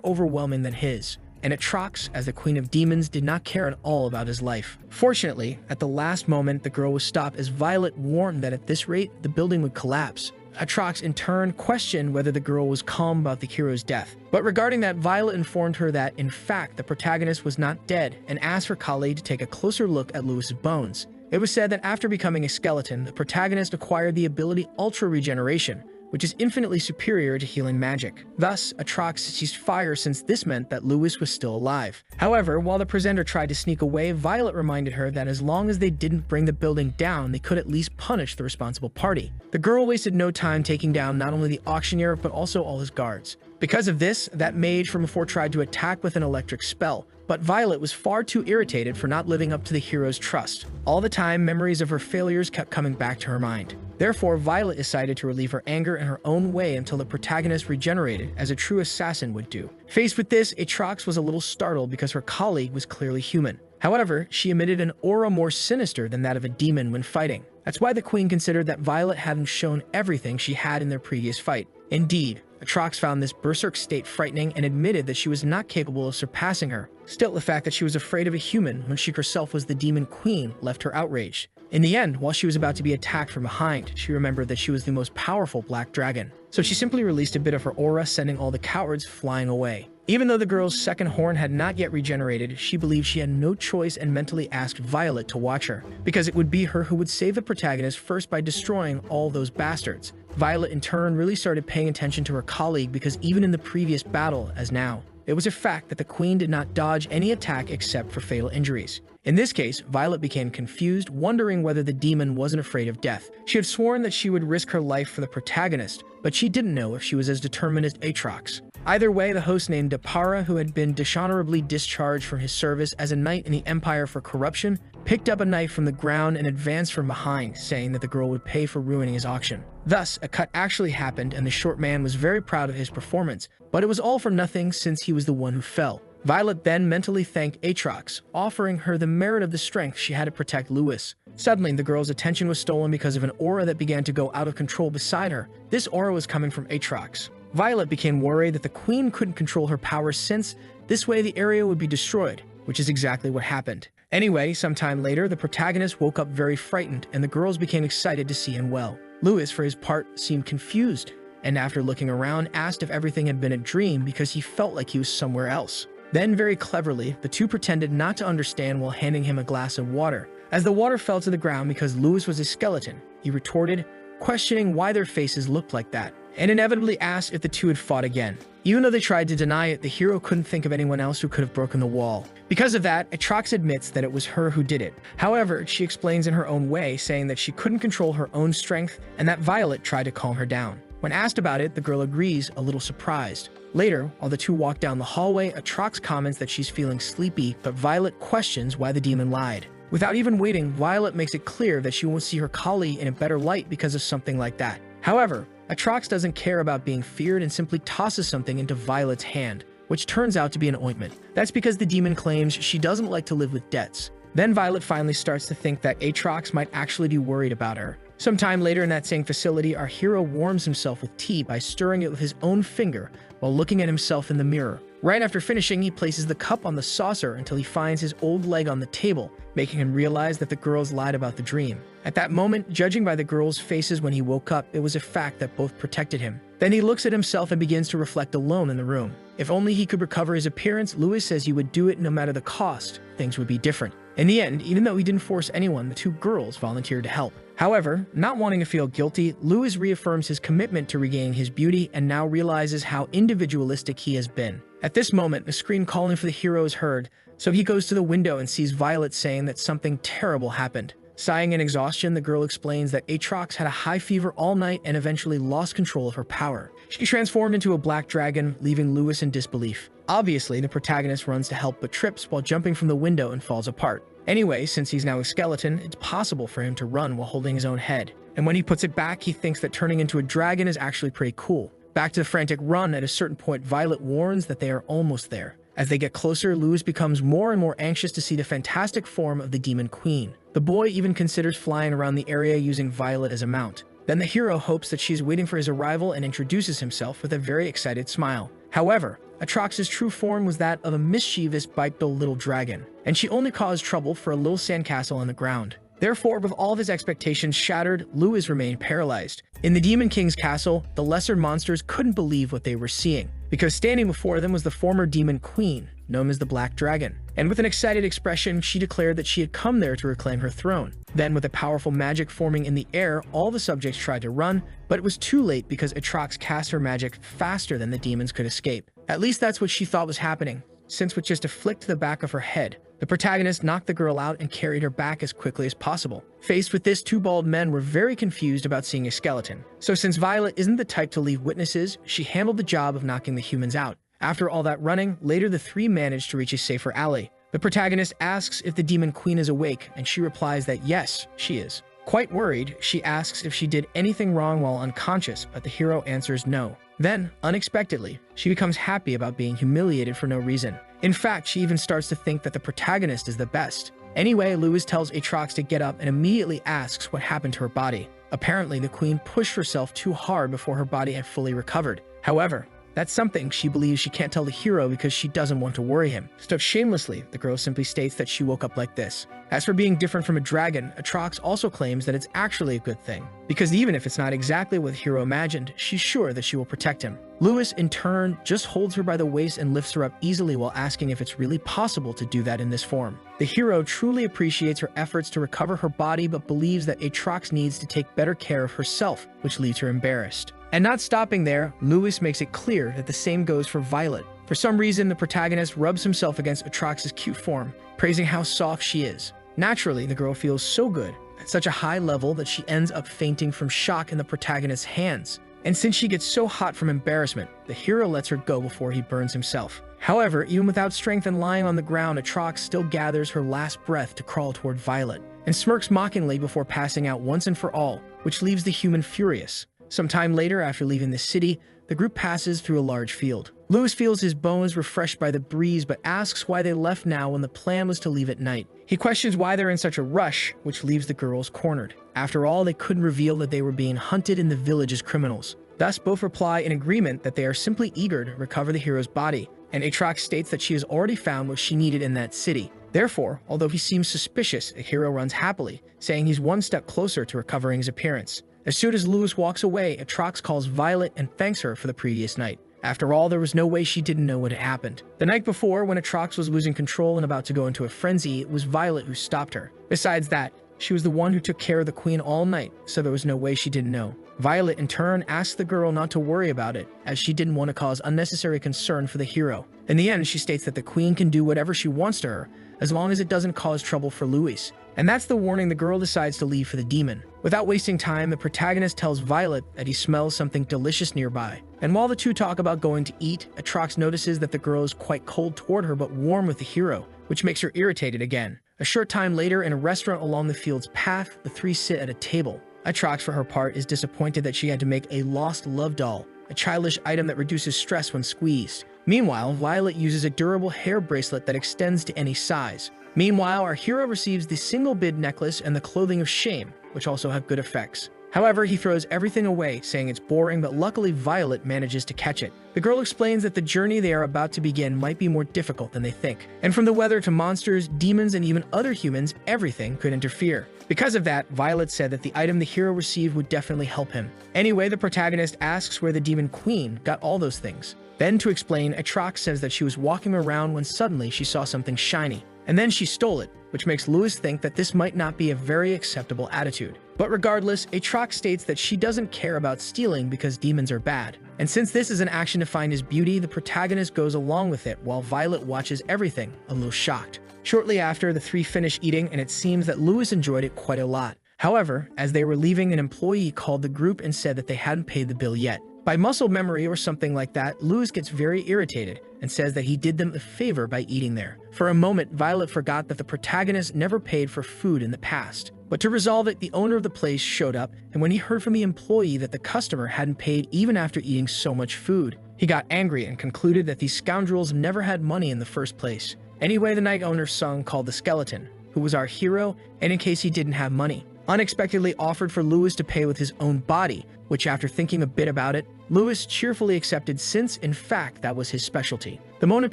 overwhelming than his. And Atrox, as the Queen of Demons, did not care at all about his life. Fortunately, at the last moment, the girl was stopped as Violet warned that at this rate, the building would collapse. Atrox in turn questioned whether the girl was calm about the hero's death. But regarding that, Violet informed her that, in fact, the protagonist was not dead and asked her colleague to take a closer look at Lewis's bones. It was said that after becoming a skeleton, the protagonist acquired the ability Ultra Regeneration, which is infinitely superior to healing magic. Thus, Atrox ceased fire since this meant that Lewis was still alive. However, while the presenter tried to sneak away, Violet reminded her that as long as they didn't bring the building down, they could at least punish the responsible party. The girl wasted no time taking down not only the auctioneer, but also all his guards. Because of this, that mage from before tried to attack with an electric spell, but Violet was far too irritated for not living up to the hero's trust. All the time, memories of her failures kept coming back to her mind. Therefore, Violet decided to relieve her anger in her own way until the protagonist regenerated, as a true assassin would do. Faced with this, Atrox was a little startled because her colleague was clearly human. However, she emitted an aura more sinister than that of a demon when fighting. That's why the queen considered that Violet hadn't shown everything she had in their previous fight. Indeed, Atrox found this berserk state frightening and admitted that she was not capable of surpassing her. Still, the fact that she was afraid of a human when she herself was the demon queen left her outraged. In the end, while she was about to be attacked from behind, she remembered that she was the most powerful black dragon. So she simply released a bit of her aura, sending all the cowards flying away. Even though the girl's second horn had not yet regenerated, she believed she had no choice and mentally asked Violet to watch her, because it would be her who would save the protagonist first by destroying all those bastards. Violet in turn really started paying attention to her colleague because even in the previous battle, as now, it was a fact that the queen did not dodge any attack except for fatal injuries. In this case, Violet became confused, wondering whether the demon wasn't afraid of death. She had sworn that she would risk her life for the protagonist, but she didn't know if she was as determined as Atrox. Either way, the host named Dapara, who had been dishonorably discharged from his service as a knight in the Empire for corruption, picked up a knife from the ground and advanced from behind, saying that the girl would pay for ruining his auction. Thus, a cut actually happened and the short man was very proud of his performance, but it was all for nothing since he was the one who fell. Violet then mentally thanked Atrox, offering her the merit of the strength she had to protect Lewis. Suddenly, the girl's attention was stolen because of an aura that began to go out of control beside her. This aura was coming from Atrox. Violet became worried that the queen couldn't control her powers since this way the area would be destroyed, which is exactly what happened. Anyway, sometime later, the protagonist woke up very frightened and the girls became excited to see him well. Lewis, for his part, seemed confused, and after looking around, asked if everything had been a dream because he felt like he was somewhere else. Then, very cleverly, the two pretended not to understand while handing him a glass of water. As the water fell to the ground because Lewis was a skeleton, he retorted, questioning why their faces looked like that, and inevitably asked if the two had fought again. Even though they tried to deny it, the hero couldn't think of anyone else who could have broken the wall. Because of that, Atrox admits that it was her who did it. However, she explains in her own way, saying that she couldn't control her own strength and that Violet tried to calm her down. When asked about it, the girl agrees, a little surprised. Later, while the two walk down the hallway, Atrox comments that she's feeling sleepy, but Violet questions why the demon lied. Without even waiting, Violet makes it clear that she won't see her colleague in a better light because of something like that. However, Atrox doesn't care about being feared and simply tosses something into Violet's hand, which turns out to be an ointment. That's because the demon claims she doesn't like to live with debts. Then Violet finally starts to think that Atrox might actually be worried about her. Sometime later in that same facility, our hero warms himself with tea by stirring it with his own finger while looking at himself in the mirror. Right after finishing, he places the cup on the saucer until he finds his old leg on the table, making him realize that the girls lied about the dream. At that moment, judging by the girls' faces when he woke up, it was a fact that both protected him. Then he looks at himself and begins to reflect alone in the room. If only he could recover his appearance, Lewis says he would do it no matter the cost. Things would be different. In the end, even though he didn't force anyone, the two girls volunteered to help. However, not wanting to feel guilty, Lewis reaffirms his commitment to regaining his beauty and now realizes how individualistic he has been. At this moment, a scream calling for the hero is heard, so he goes to the window and sees Violet saying that something terrible happened. Sighing in exhaustion, the girl explains that Atrox had a high fever all night and eventually lost control of her power. She transformed into a black dragon, leaving Lewis in disbelief. Obviously, the protagonist runs to help but trips while jumping from the window and falls apart. Anyway, since he's now a skeleton, it's possible for him to run while holding his own head. And when he puts it back, he thinks that turning into a dragon is actually pretty cool. Back to the frantic run, at a certain point, Violet warns that they are almost there. As they get closer, Lewis becomes more and more anxious to see the fantastic form of the Demon Queen. The boy even considers flying around the area using Violet as a mount. Then the hero hopes that she's waiting for his arrival and introduces himself with a very excited smile. However, Atrox's true form was that of a mischievous, bipedal little dragon, and she only caused trouble for a little sandcastle on the ground. Therefore, with all of his expectations shattered, Lewis remained paralyzed. In the Demon King's castle, the lesser monsters couldn't believe what they were seeing, because standing before them was the former Demon Queen, known as the Black Dragon. And with an excited expression, she declared that she had come there to reclaim her throne. Then, with a powerful magic forming in the air, all the subjects tried to run, but it was too late because Atrox cast her magic faster than the demons could escape. At least that's what she thought was happening, since with just a flick to the back of her head, the protagonist knocked the girl out and carried her back as quickly as possible. Faced with this, two bald men were very confused about seeing a skeleton. So since Violet isn't the type to leave witnesses, she handled the job of knocking the humans out. After all that running, later the three managed to reach a safer alley. The protagonist asks if the Demon Queen is awake, and she replies that yes, she is. Quite worried, she asks if she did anything wrong while unconscious, but the hero answers no. Then, unexpectedly, she becomes happy about being humiliated for no reason. In fact, she even starts to think that the protagonist is the best. Anyway, Lewis tells Atrox to get up and immediately asks what happened to her body. Apparently, the queen pushed herself too hard before her body had fully recovered. However, that's something she believes she can't tell the hero because she doesn't want to worry him. Stuffed shamelessly, the girl simply states that she woke up like this. As for being different from a dragon, Atrox also claims that it's actually a good thing, because even if it's not exactly what the hero imagined, she's sure that she will protect him. Lewis, in turn, just holds her by the waist and lifts her up easily while asking if it's really possible to do that in this form. The hero truly appreciates her efforts to recover her body, but believes that Atrox needs to take better care of herself, which leaves her embarrassed. And not stopping there, Lewis makes it clear that the same goes for Violet. For some reason, the protagonist rubs himself against Atrox's cute form, praising how soft she is. Naturally, the girl feels so good, at such a high level that she ends up fainting from shock in the protagonist's hands. And since she gets so hot from embarrassment, the hero lets her go before he burns himself. However, even without strength and lying on the ground, Atrox still gathers her last breath to crawl toward Violet, and smirks mockingly before passing out once and for all, which leaves the human furious. Some time later, after leaving the city, the group passes through a large field. Lewis feels his bones refreshed by the breeze, but asks why they left now when the plan was to leave at night. He questions why they're in such a rush, which leaves the girls cornered. After all, they couldn't reveal that they were being hunted in the village as criminals. Thus, both reply in agreement that they are simply eager to recover the hero's body, and Atrox states that she has already found what she needed in that city. Therefore, although he seems suspicious, the hero runs happily, saying he's one step closer to recovering his appearance. As soon as Lewis walks away, Atrox calls Violet and thanks her for the previous night. After all, there was no way she didn't know what had happened. The night before, when Atrox was losing control and about to go into a frenzy, it was Violet who stopped her. Besides that, she was the one who took care of the queen all night, so there was no way she didn't know. Violet, in turn, asked the girl not to worry about it, as she didn't want to cause unnecessary concern for the hero. In the end, she states that the queen can do whatever she wants to her, as long as it doesn't cause trouble for Lewis. And that's the warning the girl decides to leave for the demon. Without wasting time, the protagonist tells Violet that he smells something delicious nearby. And while the two talk about going to eat, Atrox notices that the girl is quite cold toward her but warm with the hero, which makes her irritated again. A short time later, in a restaurant along the field's path, the three sit at a table. Atrox, for her part, is disappointed that she had to make a lost love doll, a childish item that reduces stress when squeezed. Meanwhile, Violet uses a durable hair bracelet that extends to any size. Meanwhile, our hero receives the single bid necklace and the clothing of shame, which also have good effects. However, he throws everything away, saying it's boring, but luckily Violet manages to catch it. The girl explains that the journey they are about to begin might be more difficult than they think. And from the weather to monsters, demons, and even other humans, everything could interfere. Because of that, Violet said that the item the hero received would definitely help him. Anyway, the protagonist asks where the Demon Queen got all those things. Then, to explain, Atrox says that she was walking around when suddenly she saw something shiny. And then she stole it, which makes Lewis think that this might not be a very acceptable attitude. But regardless, Atrox states that she doesn't care about stealing because demons are bad. And since this is an action to find his beauty, the protagonist goes along with it while Violet watches everything, a little shocked. Shortly after, the three finish eating, and it seems that Lewis enjoyed it quite a lot. However, as they were leaving, an employee called the group and said that they hadn't paid the bill yet. By muscle memory or something like that, Lewis gets very irritated and says that he did them a favor by eating there. For a moment, Violet forgot that the protagonist never paid for food in the past. But to resolve it, the owner of the place showed up, and when he heard from the employee that the customer hadn't paid even after eating so much food, he got angry and concluded that these scoundrels never had money in the first place. Anyway, the night owner Sung called the skeleton, who was our hero, and in case he didn't have money, unexpectedly offered for Lewis to pay with his own body, which after thinking a bit about it, Lewis cheerfully accepted since, in fact, that was his specialty. The moment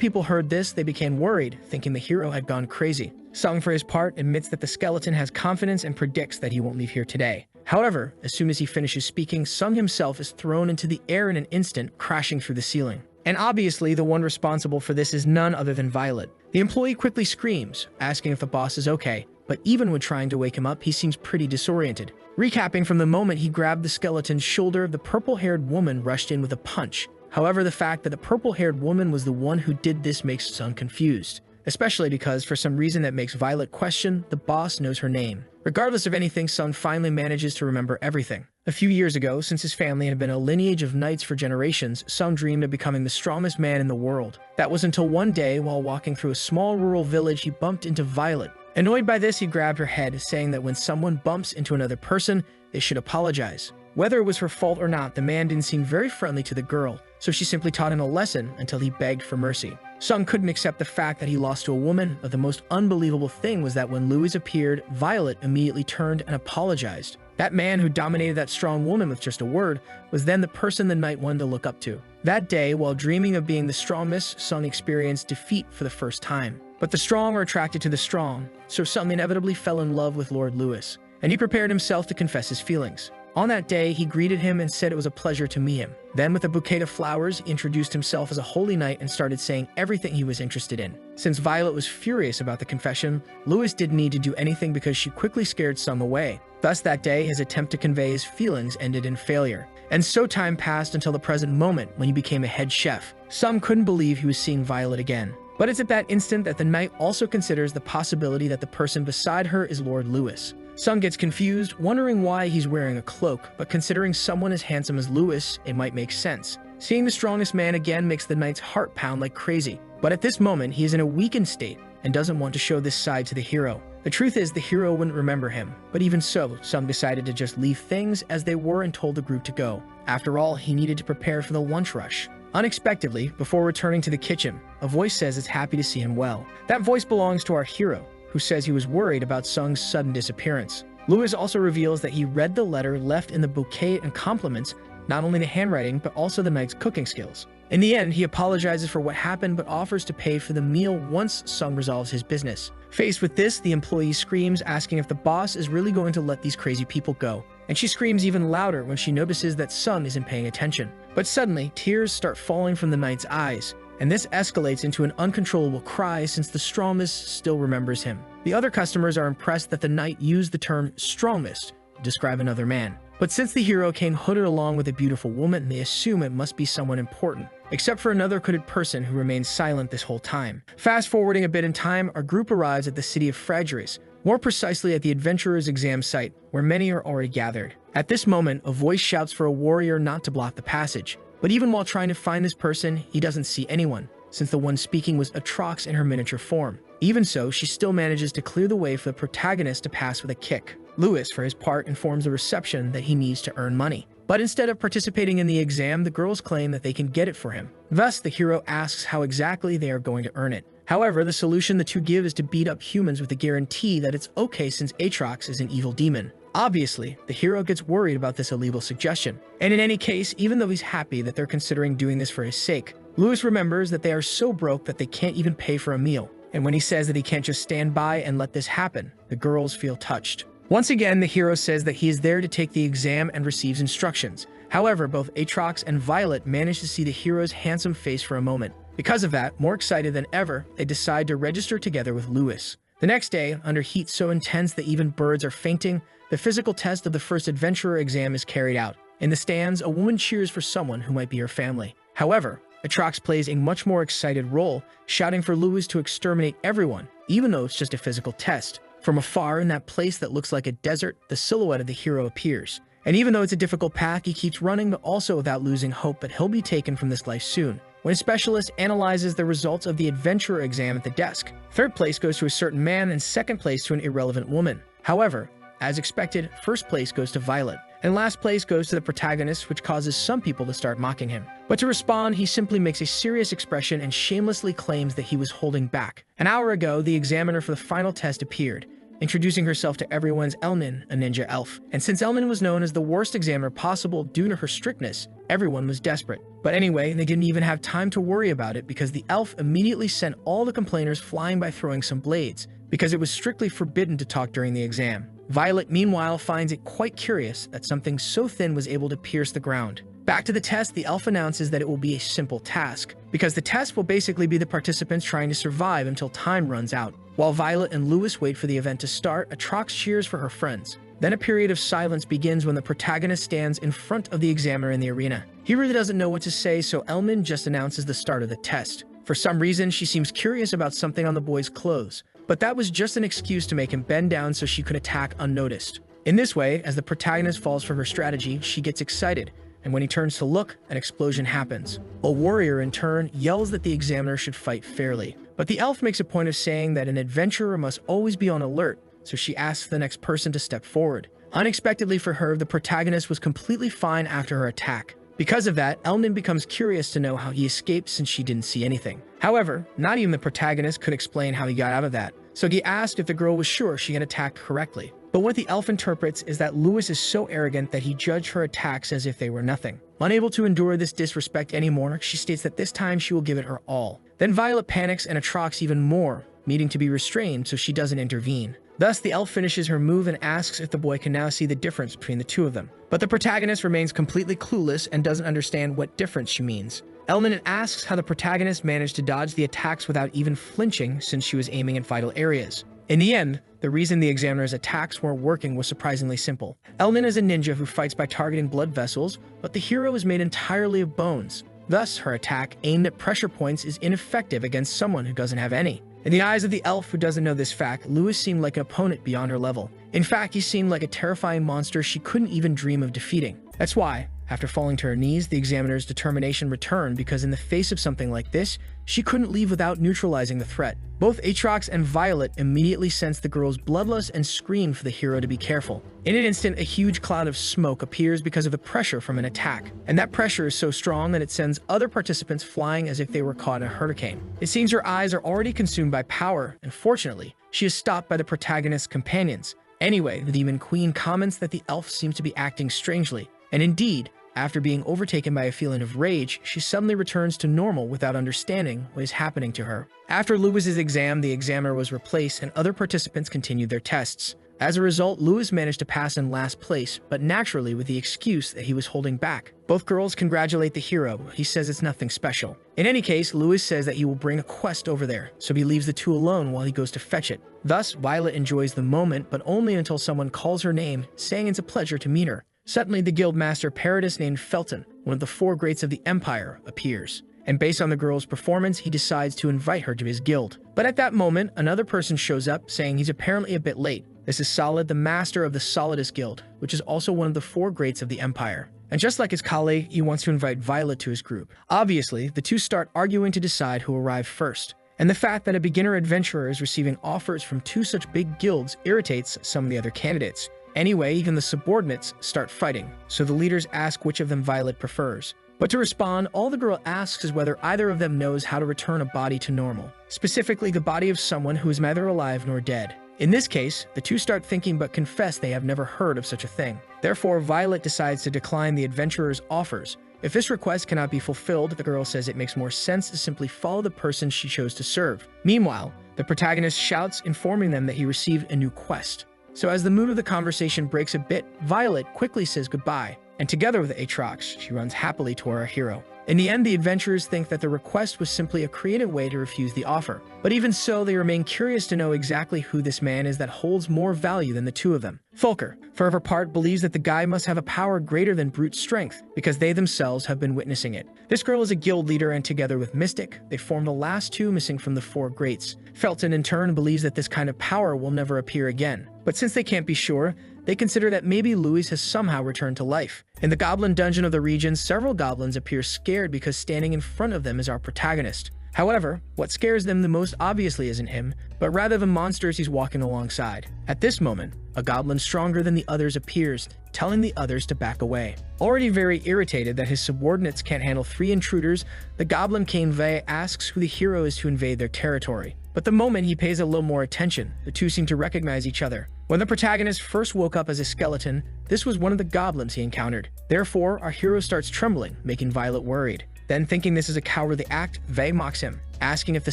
people heard this, they became worried, thinking the hero had gone crazy. Sung, for his part, admits that the skeleton has confidence and predicts that he won't leave here today. However, as soon as he finishes speaking, Sung himself is thrown into the air in an instant, crashing through the ceiling. And obviously, the one responsible for this is none other than Violet. The employee quickly screams, asking if the boss is okay, but even when trying to wake him up, he seems pretty disoriented. Recapping from the moment he grabbed the skeleton's shoulder, the purple-haired woman rushed in with a punch. However, the fact that the purple-haired woman was the one who did this makes Sung confused, especially because for some reason that makes Violet question the boss knows her name. Regardless of anything, Sung finally manages to remember everything. A few years ago, since his family had been a lineage of knights for generations, Sung dreamed of becoming the strongest man in the world. That was until one day, while walking through a small rural village, he bumped into Violet. Annoyed by this, he grabbed her head, saying that when someone bumps into another person, they should apologize. Whether it was her fault or not, the man didn't seem very friendly to the girl, so she simply taught him a lesson until he begged for mercy. Sung couldn't accept the fact that he lost to a woman, but the most unbelievable thing was that when Louis appeared, Violet immediately turned and apologized. That man who dominated that strong woman with just a word was then the person the knight wanted to look up to. That day, while dreaming of being the strongest, Sung experienced defeat for the first time. But the strong are attracted to the strong, so Sung inevitably fell in love with Lord Louis, and he prepared himself to confess his feelings. On that day, he greeted him and said it was a pleasure to meet him. Then, with a bouquet of flowers, he introduced himself as a holy knight and started saying everything he was interested in. Since Violet was furious about the confession, Louis didn't need to do anything because she quickly scared Sung away. Thus, that day, his attempt to convey his feelings ended in failure. And so time passed until the present moment when he became a head chef. Sung couldn't believe he was seeing Violet again. But it's at that instant that the knight also considers the possibility that the person beside her is Lord Louis. Sung gets confused, wondering why he's wearing a cloak, but considering someone as handsome as Louis, it might make sense. Seeing the strongest man again makes the knight's heart pound like crazy. But at this moment, he is in a weakened state and doesn't want to show this side to the hero. The truth is, the hero wouldn't remember him. But even so, Sung decided to just leave things as they were and told the group to go. After all, he needed to prepare for the lunch rush. Unexpectedly, before returning to the kitchen, a voice says it's happy to see him well. That voice belongs to our hero, who says he was worried about Sung's sudden disappearance. Louis also reveals that he read the letter left in the bouquet and compliments not only the handwriting, but also the knight's cooking skills. In the end, he apologizes for what happened but offers to pay for the meal once Sung resolves his business. Faced with this, the employee screams, asking if the boss is really going to let these crazy people go. And she screams even louder when she notices that Sung isn't paying attention. But suddenly, tears start falling from the knight's eyes, and this escalates into an uncontrollable cry since the strongest still remembers him. The other customers are impressed that the knight used the term strongest to describe another man. But since the hero came hooded along with a beautiful woman, they assume it must be someone important, except for another hooded person who remains silent this whole time. Fast forwarding a bit in time, our group arrives at the city of Fragris, more precisely at the adventurer's exam site, where many are already gathered. At this moment, a voice shouts for a warrior not to block the passage. But even while trying to find this person, he doesn't see anyone, since the one speaking was Atrox in her miniature form. Even so, she still manages to clear the way for the protagonist to pass with a kick. Louis, for his part, informs the reception that he needs to earn money. But instead of participating in the exam, the girls claim that they can get it for him. Thus, the hero asks how exactly they are going to earn it. However, the solution the two give is to beat up humans with the guarantee that it's okay since Atrox is an evil demon. Obviously, the hero gets worried about this illegal suggestion. And in any case, even though he's happy that they're considering doing this for his sake, Louis remembers that they are so broke that they can't even pay for a meal. And when he says that he can't just stand by and let this happen, the girls feel touched. Once again, the hero says that he is there to take the exam and receives instructions. However, both Atrox and Violet manage to see the hero's handsome face for a moment. Because of that, more excited than ever, they decide to register together with Louis. The next day, under heat so intense that even birds are fainting, the physical test of the first adventurer exam is carried out. In the stands, a woman cheers for someone who might be her family. However, Atrox plays a much more excited role, shouting for Louis to exterminate everyone, even though it's just a physical test. From afar, in that place that looks like a desert, the silhouette of the hero appears. And even though it's a difficult path, he keeps running, but also without losing hope that he'll be taken from this life soon. When a specialist analyzes the results of the adventurer exam at the desk, third place goes to a certain man and second place to an irrelevant woman. However, As expected, first place goes to Violet, and last place goes to the protagonist, which causes some people to start mocking him. But to respond, he simply makes a serious expression and shamelessly claims that he was holding back. An hour ago, the examiner for the final test appeared, introducing herself to everyone as Elmin, a ninja elf. And since Elmin was known as the worst examiner possible due to her strictness, everyone was desperate. But anyway, they didn't even have time to worry about it because the elf immediately sent all the complainers flying by throwing some blades, because it was strictly forbidden to talk during the exam. Violet, meanwhile, finds it quite curious that something so thin was able to pierce the ground. Back to the test, the elf announces that it will be a simple task, because the test will basically be the participants trying to survive until time runs out. While Violet and Lewis wait for the event to start, Atrox cheers for her friends. Then a period of silence begins when the protagonist stands in front of the examiner in the arena. He really doesn't know what to say, so Elmin just announces the start of the test. For some reason, she seems curious about something on the boy's clothes, but that was just an excuse to make him bend down so she could attack unnoticed. In this way, as the protagonist falls for her strategy, she gets excited, and when he turns to look, an explosion happens. A warrior, in turn, yells that the examiner should fight fairly. But the elf makes a point of saying that an adventurer must always be on alert, so she asks the next person to step forward. Unexpectedly for her, the protagonist was completely fine after her attack. Because of that, Elmin becomes curious to know how he escaped since she didn't see anything. However, not even the protagonist could explain how he got out of that, so he asked if the girl was sure she had attacked correctly. But what the elf interprets is that Lewis is so arrogant that he judged her attacks as if they were nothing. Unable to endure this disrespect anymore, she states that this time she will give it her all. Then Violet panics and Atrox even more, needing to be restrained so she doesn't intervene. Thus, the elf finishes her move and asks if the boy can now see the difference between the two of them. But the protagonist remains completely clueless and doesn't understand what difference she means. Elmin asks how the protagonist managed to dodge the attacks without even flinching since she was aiming at vital areas. In the end, the reason the examiner's attacks weren't working was surprisingly simple. Elmin is a ninja who fights by targeting blood vessels, but the hero is made entirely of bones. Thus, her attack aimed at pressure points is ineffective against someone who doesn't have any. In the eyes of the elf who doesn't know this fact, Lewis seemed like an opponent beyond her level. In fact, he seemed like a terrifying monster she couldn't even dream of defeating. That's why, after falling to her knees, the examiner's determination returned because in the face of something like this, she couldn't leave without neutralizing the threat. Both Atrox and Violet immediately sensed the girl's bloodlust and screamed for the hero to be careful. In an instant, a huge cloud of smoke appears because of the pressure from an attack, and that pressure is so strong that it sends other participants flying as if they were caught in a hurricane. It seems her eyes are already consumed by power, and fortunately, she is stopped by the protagonist's companions. Anyway, the Demon Queen comments that the elf seems to be acting strangely, and indeed, after being overtaken by a feeling of rage, she suddenly returns to normal without understanding what is happening to her. After Lewis's exam, the examiner was replaced and other participants continued their tests. As a result, Lewis managed to pass in last place, but naturally with the excuse that he was holding back. Both girls congratulate the hero. He says it's nothing special. In any case, Lewis says that he will bring a quest over there, so he leaves the two alone while he goes to fetch it. Thus, Violet enjoys the moment, but only until someone calls her name, saying it's a pleasure to meet her. Suddenly, the guildmaster Paradis named Felton, one of the four greats of the Empire, appears. And based on the girl's performance, he decides to invite her to his guild. But at that moment, another person shows up, saying he's apparently a bit late. This is Solid, the master of the Solidus Guild, which is also one of the four greats of the Empire. And just like his colleague, he wants to invite Violet to his group. Obviously, the two start arguing to decide who arrived first. And the fact that a beginner adventurer is receiving offers from two such big guilds irritates some of the other candidates. Anyway, even the subordinates start fighting, so the leaders ask which of them Violet prefers. But to respond, all the girl asks is whether either of them knows how to return a body to normal, specifically the body of someone who is neither alive nor dead. In this case, the two start thinking but confess they have never heard of such a thing. Therefore, Violet decides to decline the adventurer's offers. If this request cannot be fulfilled, the girl says it makes more sense to simply follow the person she chose to serve. Meanwhile, the protagonist shouts, informing them that he received a new quest. So as the mood of the conversation breaks a bit, Violet quickly says goodbye, and together with Atrox, she runs happily toward our hero. In the end, the adventurers think that the request was simply a creative way to refuse the offer. But even so, they remain curious to know exactly who this man is that holds more value than the two of them. Fulker, for her part, believes that the guy must have a power greater than brute strength, because they themselves have been witnessing it. This girl is a guild leader, and together with Mystic, they form the last two missing from the four greats. Felton, in turn, believes that this kind of power will never appear again. But since they can't be sure, they consider that maybe Louis has somehow returned to life. In the goblin dungeon of the region, several goblins appear scared because standing in front of them is our protagonist. However, what scares them the most obviously isn't him, but rather the monsters he's walking alongside. At this moment, a goblin stronger than the others appears, telling the others to back away. Already very irritated that his subordinates can't handle 3 intruders, the goblin King Vei asks who the hero is to invade their territory. But the moment he pays a little more attention, the two seem to recognize each other. When the protagonist first woke up as a skeleton, this was one of the goblins he encountered. Therefore, our hero starts trembling, making Violet worried. Then, thinking this is a cowardly act, Vei mocks him, asking if the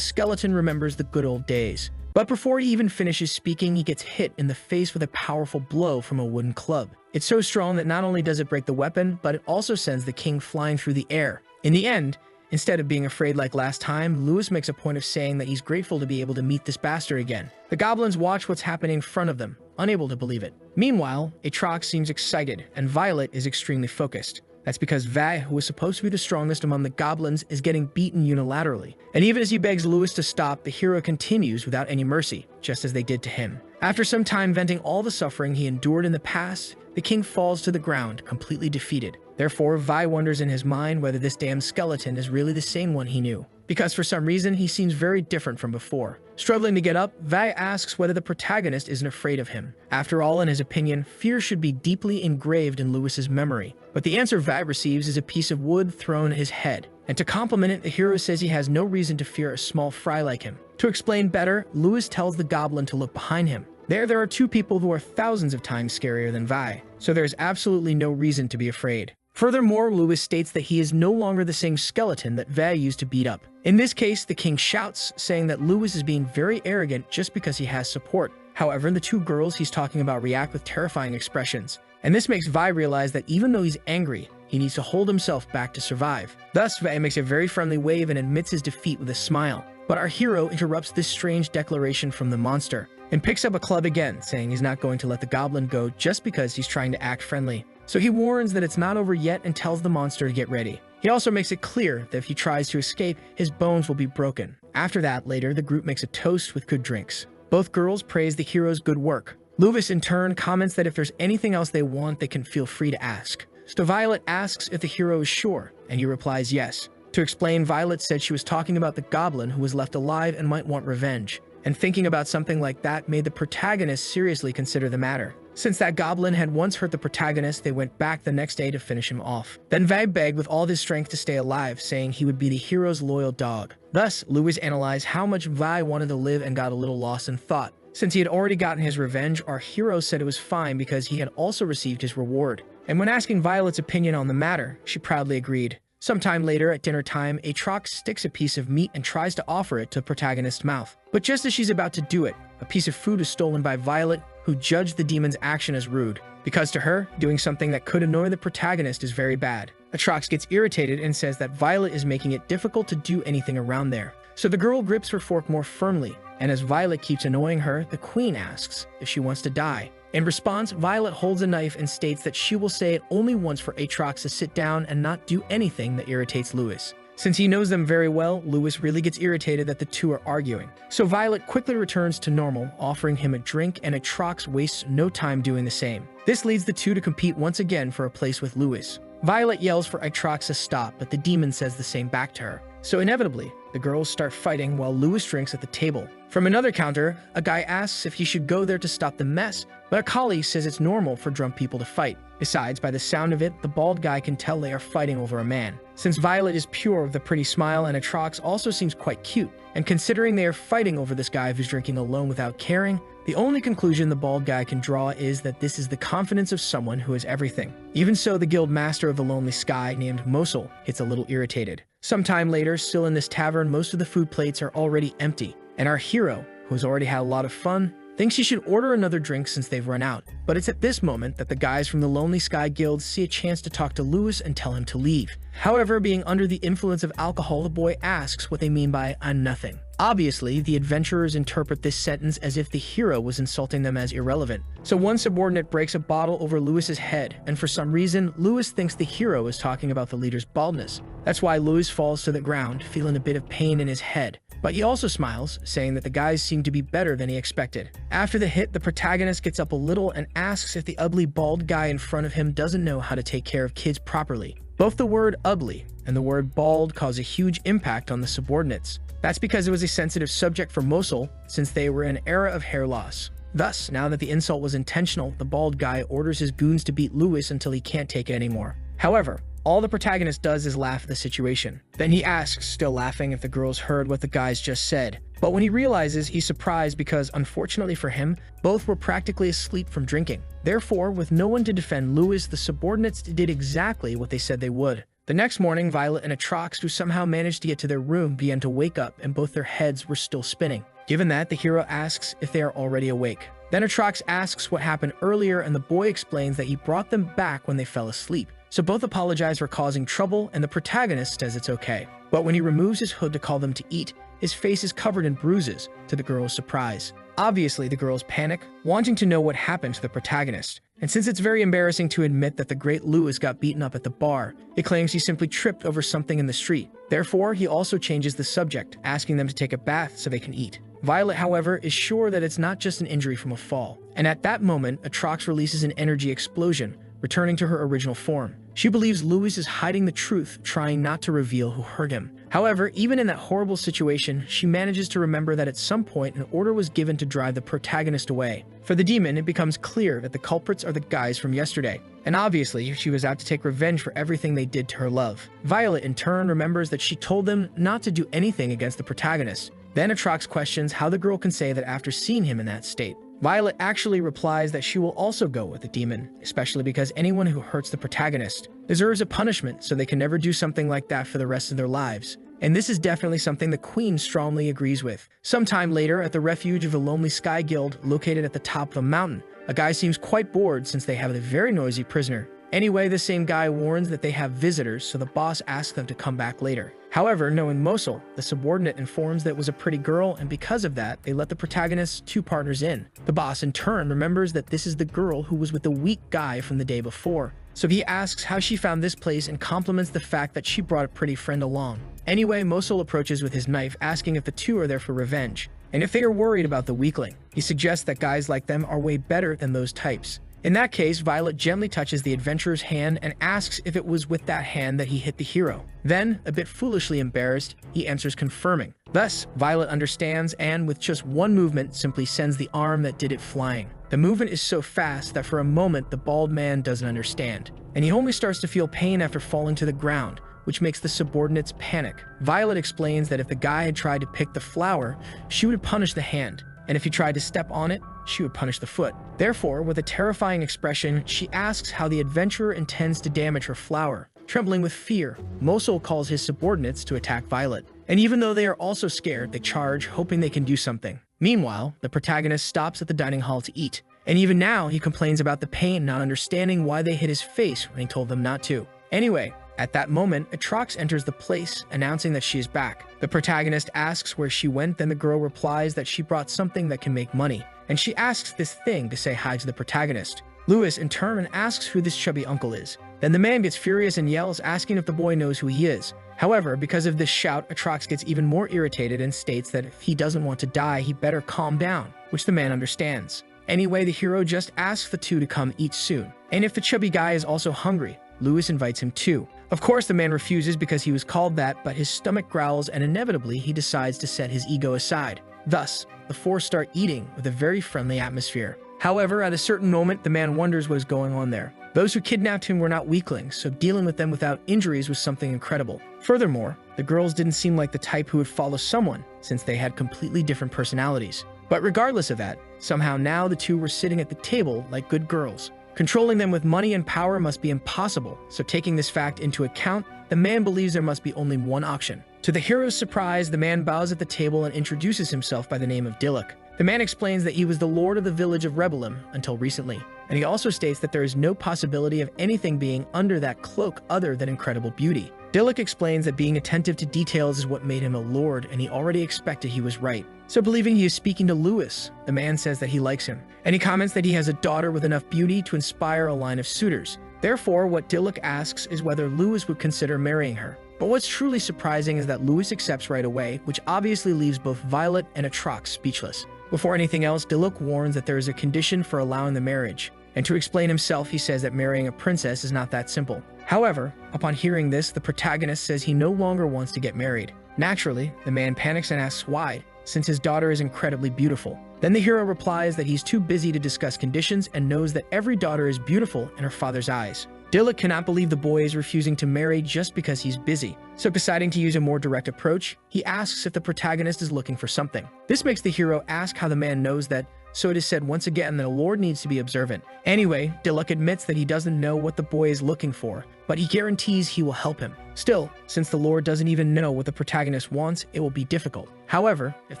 skeleton remembers the good old days. But before he even finishes speaking, he gets hit in the face with a powerful blow from a wooden club. It's so strong that not only does it break the weapon, but it also sends the king flying through the air. In the end, instead of being afraid like last time, Louis makes a point of saying that he's grateful to be able to meet this bastard again. The goblins watch what's happening in front of them, unable to believe it. Meanwhile, Atrox seems excited, and Violet is extremely focused. That's because Vei, who was supposed to be the strongest among the goblins, is getting beaten unilaterally. And even as he begs Louis to stop, the hero continues without any mercy, just as they did to him. After some time venting all the suffering he endured in the past, the king falls to the ground, completely defeated. Therefore, Vei wonders in his mind whether this damn skeleton is really the same one he knew, because for some reason he seems very different from before. Struggling to get up, Vei asks whether the protagonist isn't afraid of him. After all, in his opinion, fear should be deeply engraved in Louis's memory. But the answer Vei receives is a piece of wood thrown at his head. And to compliment it, the hero says he has no reason to fear a small fry like him. To explain better, Louis tells the goblin to look behind him. There are 2 people who are thousands of times scarier than Vei, so there's absolutely no reason to be afraid. Furthermore, Louis states that he is no longer the same skeleton that Vei used to beat up. In this case, the king shouts, saying that Louis is being very arrogant just because he has support. However, the 2 girls he's talking about react with terrifying expressions. And this makes Vei realize that even though he's angry, he needs to hold himself back to survive. Thus, Vei makes a very friendly wave and admits his defeat with a smile. But our hero interrupts this strange declaration from the monster, and picks up a club again, saying he's not going to let the goblin go just because he's trying to act friendly. So he warns that it's not over yet and tells the monster to get ready. He also makes it clear that if he tries to escape, his bones will be broken. After that, later, the group makes a toast with good drinks. Both girls praise the hero's good work. Louis, in turn, comments that if there's anything else they want, they can feel free to ask. So Violet asks if the hero is sure, and he replies yes. To explain, Violet said she was talking about the goblin who was left alive and might want revenge. And thinking about something like that made the protagonist seriously consider the matter. Since that goblin had once hurt the protagonist, they went back the next day to finish him off. Then Vei begged with all his strength to stay alive, saying he would be the hero's loyal dog. Thus, Louis analyzed how much Vei wanted to live and got a little lost in thought. Since he had already gotten his revenge, our hero said it was fine because he had also received his reward. And when asking Violet's opinion on the matter, she proudly agreed. Sometime later, at dinner time, Atrox sticks a piece of meat and tries to offer it to the protagonist's mouth. But just as she's about to do it, a piece of food is stolen by Violet, who judged the demon's action as rude, because to her, doing something that could annoy the protagonist is very bad. Atrox gets irritated and says that Violet is making it difficult to do anything around there. So the girl grips her fork more firmly, and as Violet keeps annoying her, the queen asks if she wants to die. In response, Violet holds a knife and states that she will say it only once for Atrox to sit down and not do anything that irritates Louis. Since he knows them very well, Louis really gets irritated that the two are arguing. So Violet quickly returns to normal, offering him a drink, and Atrox wastes no time doing the same. This leads the two to compete once again for a place with Louis. Violet yells for Atrox to stop, but the demon says the same back to her. So inevitably, the girls start fighting while Louis drinks at the table. From another counter, a guy asks if he should go there to stop the mess, but a colleague says it's normal for drunk people to fight. Besides, by the sound of it, the bald guy can tell they are fighting over a man. Since Violet is pure with a pretty smile and Atrox also seems quite cute, and considering they are fighting over this guy who's drinking alone without caring, the only conclusion the bald guy can draw is that this is the confidence of someone who has everything. Even so, the guild master of the Lonely Sky, named Mosul, gets a little irritated. Sometime later, still in this tavern, most of the food plates are already empty, and our hero, who has already had a lot of fun, thinks he should order another drink since they've run out. But it's at this moment that the guys from the Lonely Sky Guild see a chance to talk to Louis and tell him to leave. However, being under the influence of alcohol, the boy asks what they mean by "I'm nothing." Obviously, the adventurers interpret this sentence as if the hero was insulting them as irrelevant. So one subordinate breaks a bottle over Louis's head, and for some reason, Louis thinks the hero is talking about the leader's baldness. That's why Louis falls to the ground, feeling a bit of pain in his head. But he also smiles, saying that the guys seem to be better than he expected. After the hit, the protagonist gets up a little and asks if the ugly bald guy in front of him doesn't know how to take care of kids properly. Both the word ugly and the word bald cause a huge impact on the subordinates. That's because it was a sensitive subject for Mosul, since they were in an era of hair loss. Thus, now that the insult was intentional, the bald guy orders his goons to beat Lewis until he can't take it anymore. However, all the protagonist does is laugh at the situation. Then he asks, still laughing, if the girls heard what the guys just said. But when he realizes, he's surprised because, unfortunately for him, both were practically asleep from drinking. Therefore, with no one to defend Lewis, the subordinates did exactly what they said they would. The next morning, Violet and Atrox, who somehow managed to get to their room, began to wake up, and both their heads were still spinning. Given that, the hero asks if they are already awake. Then Atrox asks what happened earlier, and the boy explains that he brought them back when they fell asleep. So both apologize for causing trouble, and the protagonist says it's okay. But when he removes his hood to call them to eat, his face is covered in bruises, to the girls' surprise. Obviously, the girls panic, wanting to know what happened to the protagonist. And since it's very embarrassing to admit that the great Lewis got beaten up at the bar, it claims he simply tripped over something in the street. Therefore, he also changes the subject, asking them to take a bath so they can eat. Violet, however, is sure that it's not just an injury from a fall. And at that moment, Atrox releases an energy explosion, returning to her original form. She believes Lewis is hiding the truth, trying not to reveal who hurt him. However, even in that horrible situation, she manages to remember that at some point an order was given to drive the protagonist away. For the demon, it becomes clear that the culprits are the guys from yesterday. And obviously, she was out to take revenge for everything they did to her love. Violet, in turn, remembers that she told them not to do anything against the protagonist. Then Atrox questions how the girl can say that after seeing him in that state. Violet actually replies that she will also go with the demon, especially because anyone who hurts the protagonist deserves a punishment, so they can never do something like that for the rest of their lives. And this is definitely something the Queen strongly agrees with. Sometime later, at the refuge of the Lonely Sky Guild, located at the top of a mountain, a guy seems quite bored since they have a very noisy prisoner. Anyway, the same guy warns that they have visitors, so the boss asks them to come back later. However, knowing Mosul, the subordinate informs that it was a pretty girl, and because of that, they let the protagonist's two partners in. The boss, in turn, remembers that this is the girl who was with the weak guy from the day before. So he asks how she found this place and compliments the fact that she brought a pretty friend along. Anyway, Mosul approaches with his knife, asking if the two are there for revenge, and if they are worried about the weakling. He suggests that guys like them are way better than those types. In that case, Violet gently touches the adventurer's hand and asks if it was with that hand that he hit the hero. Then, a bit foolishly embarrassed, he answers confirming. Thus, Violet understands and, with just one movement, simply sends the arm that did it flying. The movement is so fast that for a moment the bald man doesn't understand, and he only starts to feel pain after falling to the ground, which makes the subordinates panic. Violet explains that if the guy had tried to pick the flower, she would punish the hand, and if he tried to step on it, she would punish the foot. Therefore, with a terrifying expression, she asks how the adventurer intends to damage her flower. Trembling with fear, Mosul calls his subordinates to attack Violet. And even though they are also scared, they charge, hoping they can do something. Meanwhile, the protagonist stops at the dining hall to eat. And even now, he complains about the pain, not understanding why they hit his face when he told them not to. Anyway, at that moment, Atrox enters the place, announcing that she is back. The protagonist asks where she went, then the girl replies that she brought something that can make money, and she asks this thing to say hi to the protagonist. Lewis, in turn, asks who this chubby uncle is. Then the man gets furious and yells, asking if the boy knows who he is. However, because of this shout, Atrox gets even more irritated and states that if he doesn't want to die, he better calm down, which the man understands. Anyway, the hero just asks the two to come eat soon. And if the chubby guy is also hungry, Lewis invites him too. Of course, the man refuses because he was called that, but his stomach growls and inevitably he decides to set his ego aside. Thus, the four start eating with a very friendly atmosphere. However, at a certain moment, the man wonders what is going on there. Those who kidnapped him were not weaklings, so dealing with them without injuries was something incredible. Furthermore, the girls didn't seem like the type who would follow someone, since they had completely different personalities. But regardless of that, somehow now the two were sitting at the table like good girls. Controlling them with money and power must be impossible, so taking this fact into account, the man believes there must be only one option. To the hero's surprise, the man bows at the table and introduces himself by the name of Dilek. The man explains that he was the lord of the village of Rebelum until recently, and he also states that there is no possibility of anything being under that cloak other than incredible beauty. Dilek explains that being attentive to details is what made him a lord, and he already expected he was right. So believing he is speaking to Lewis, the man says that he likes him, and he comments that he has a daughter with enough beauty to inspire a line of suitors. Therefore, what Dilek asks is whether Lewis would consider marrying her. But what's truly surprising is that Lewis accepts right away, which obviously leaves both Violet and Atrox speechless. Before anything else, Dilek warns that there is a condition for allowing the marriage. and to explain himself, he says that marrying a princess is not that simple. However, upon hearing this, the protagonist says he no longer wants to get married. Naturally, the man panics and asks why, since his daughter is incredibly beautiful. Then the hero replies that he's too busy to discuss conditions and knows that every daughter is beautiful in her father's eyes. Dilek cannot believe the boy is refusing to marry just because he's busy. So deciding to use a more direct approach, he asks if the protagonist is looking for something. This makes the hero ask how the man knows that, so it is said once again that a lord needs to be observant. Anyway, Dilek admits that he doesn't know what the boy is looking for, but he guarantees he will help him. Still, since the lord doesn't even know what the protagonist wants, it will be difficult. However, if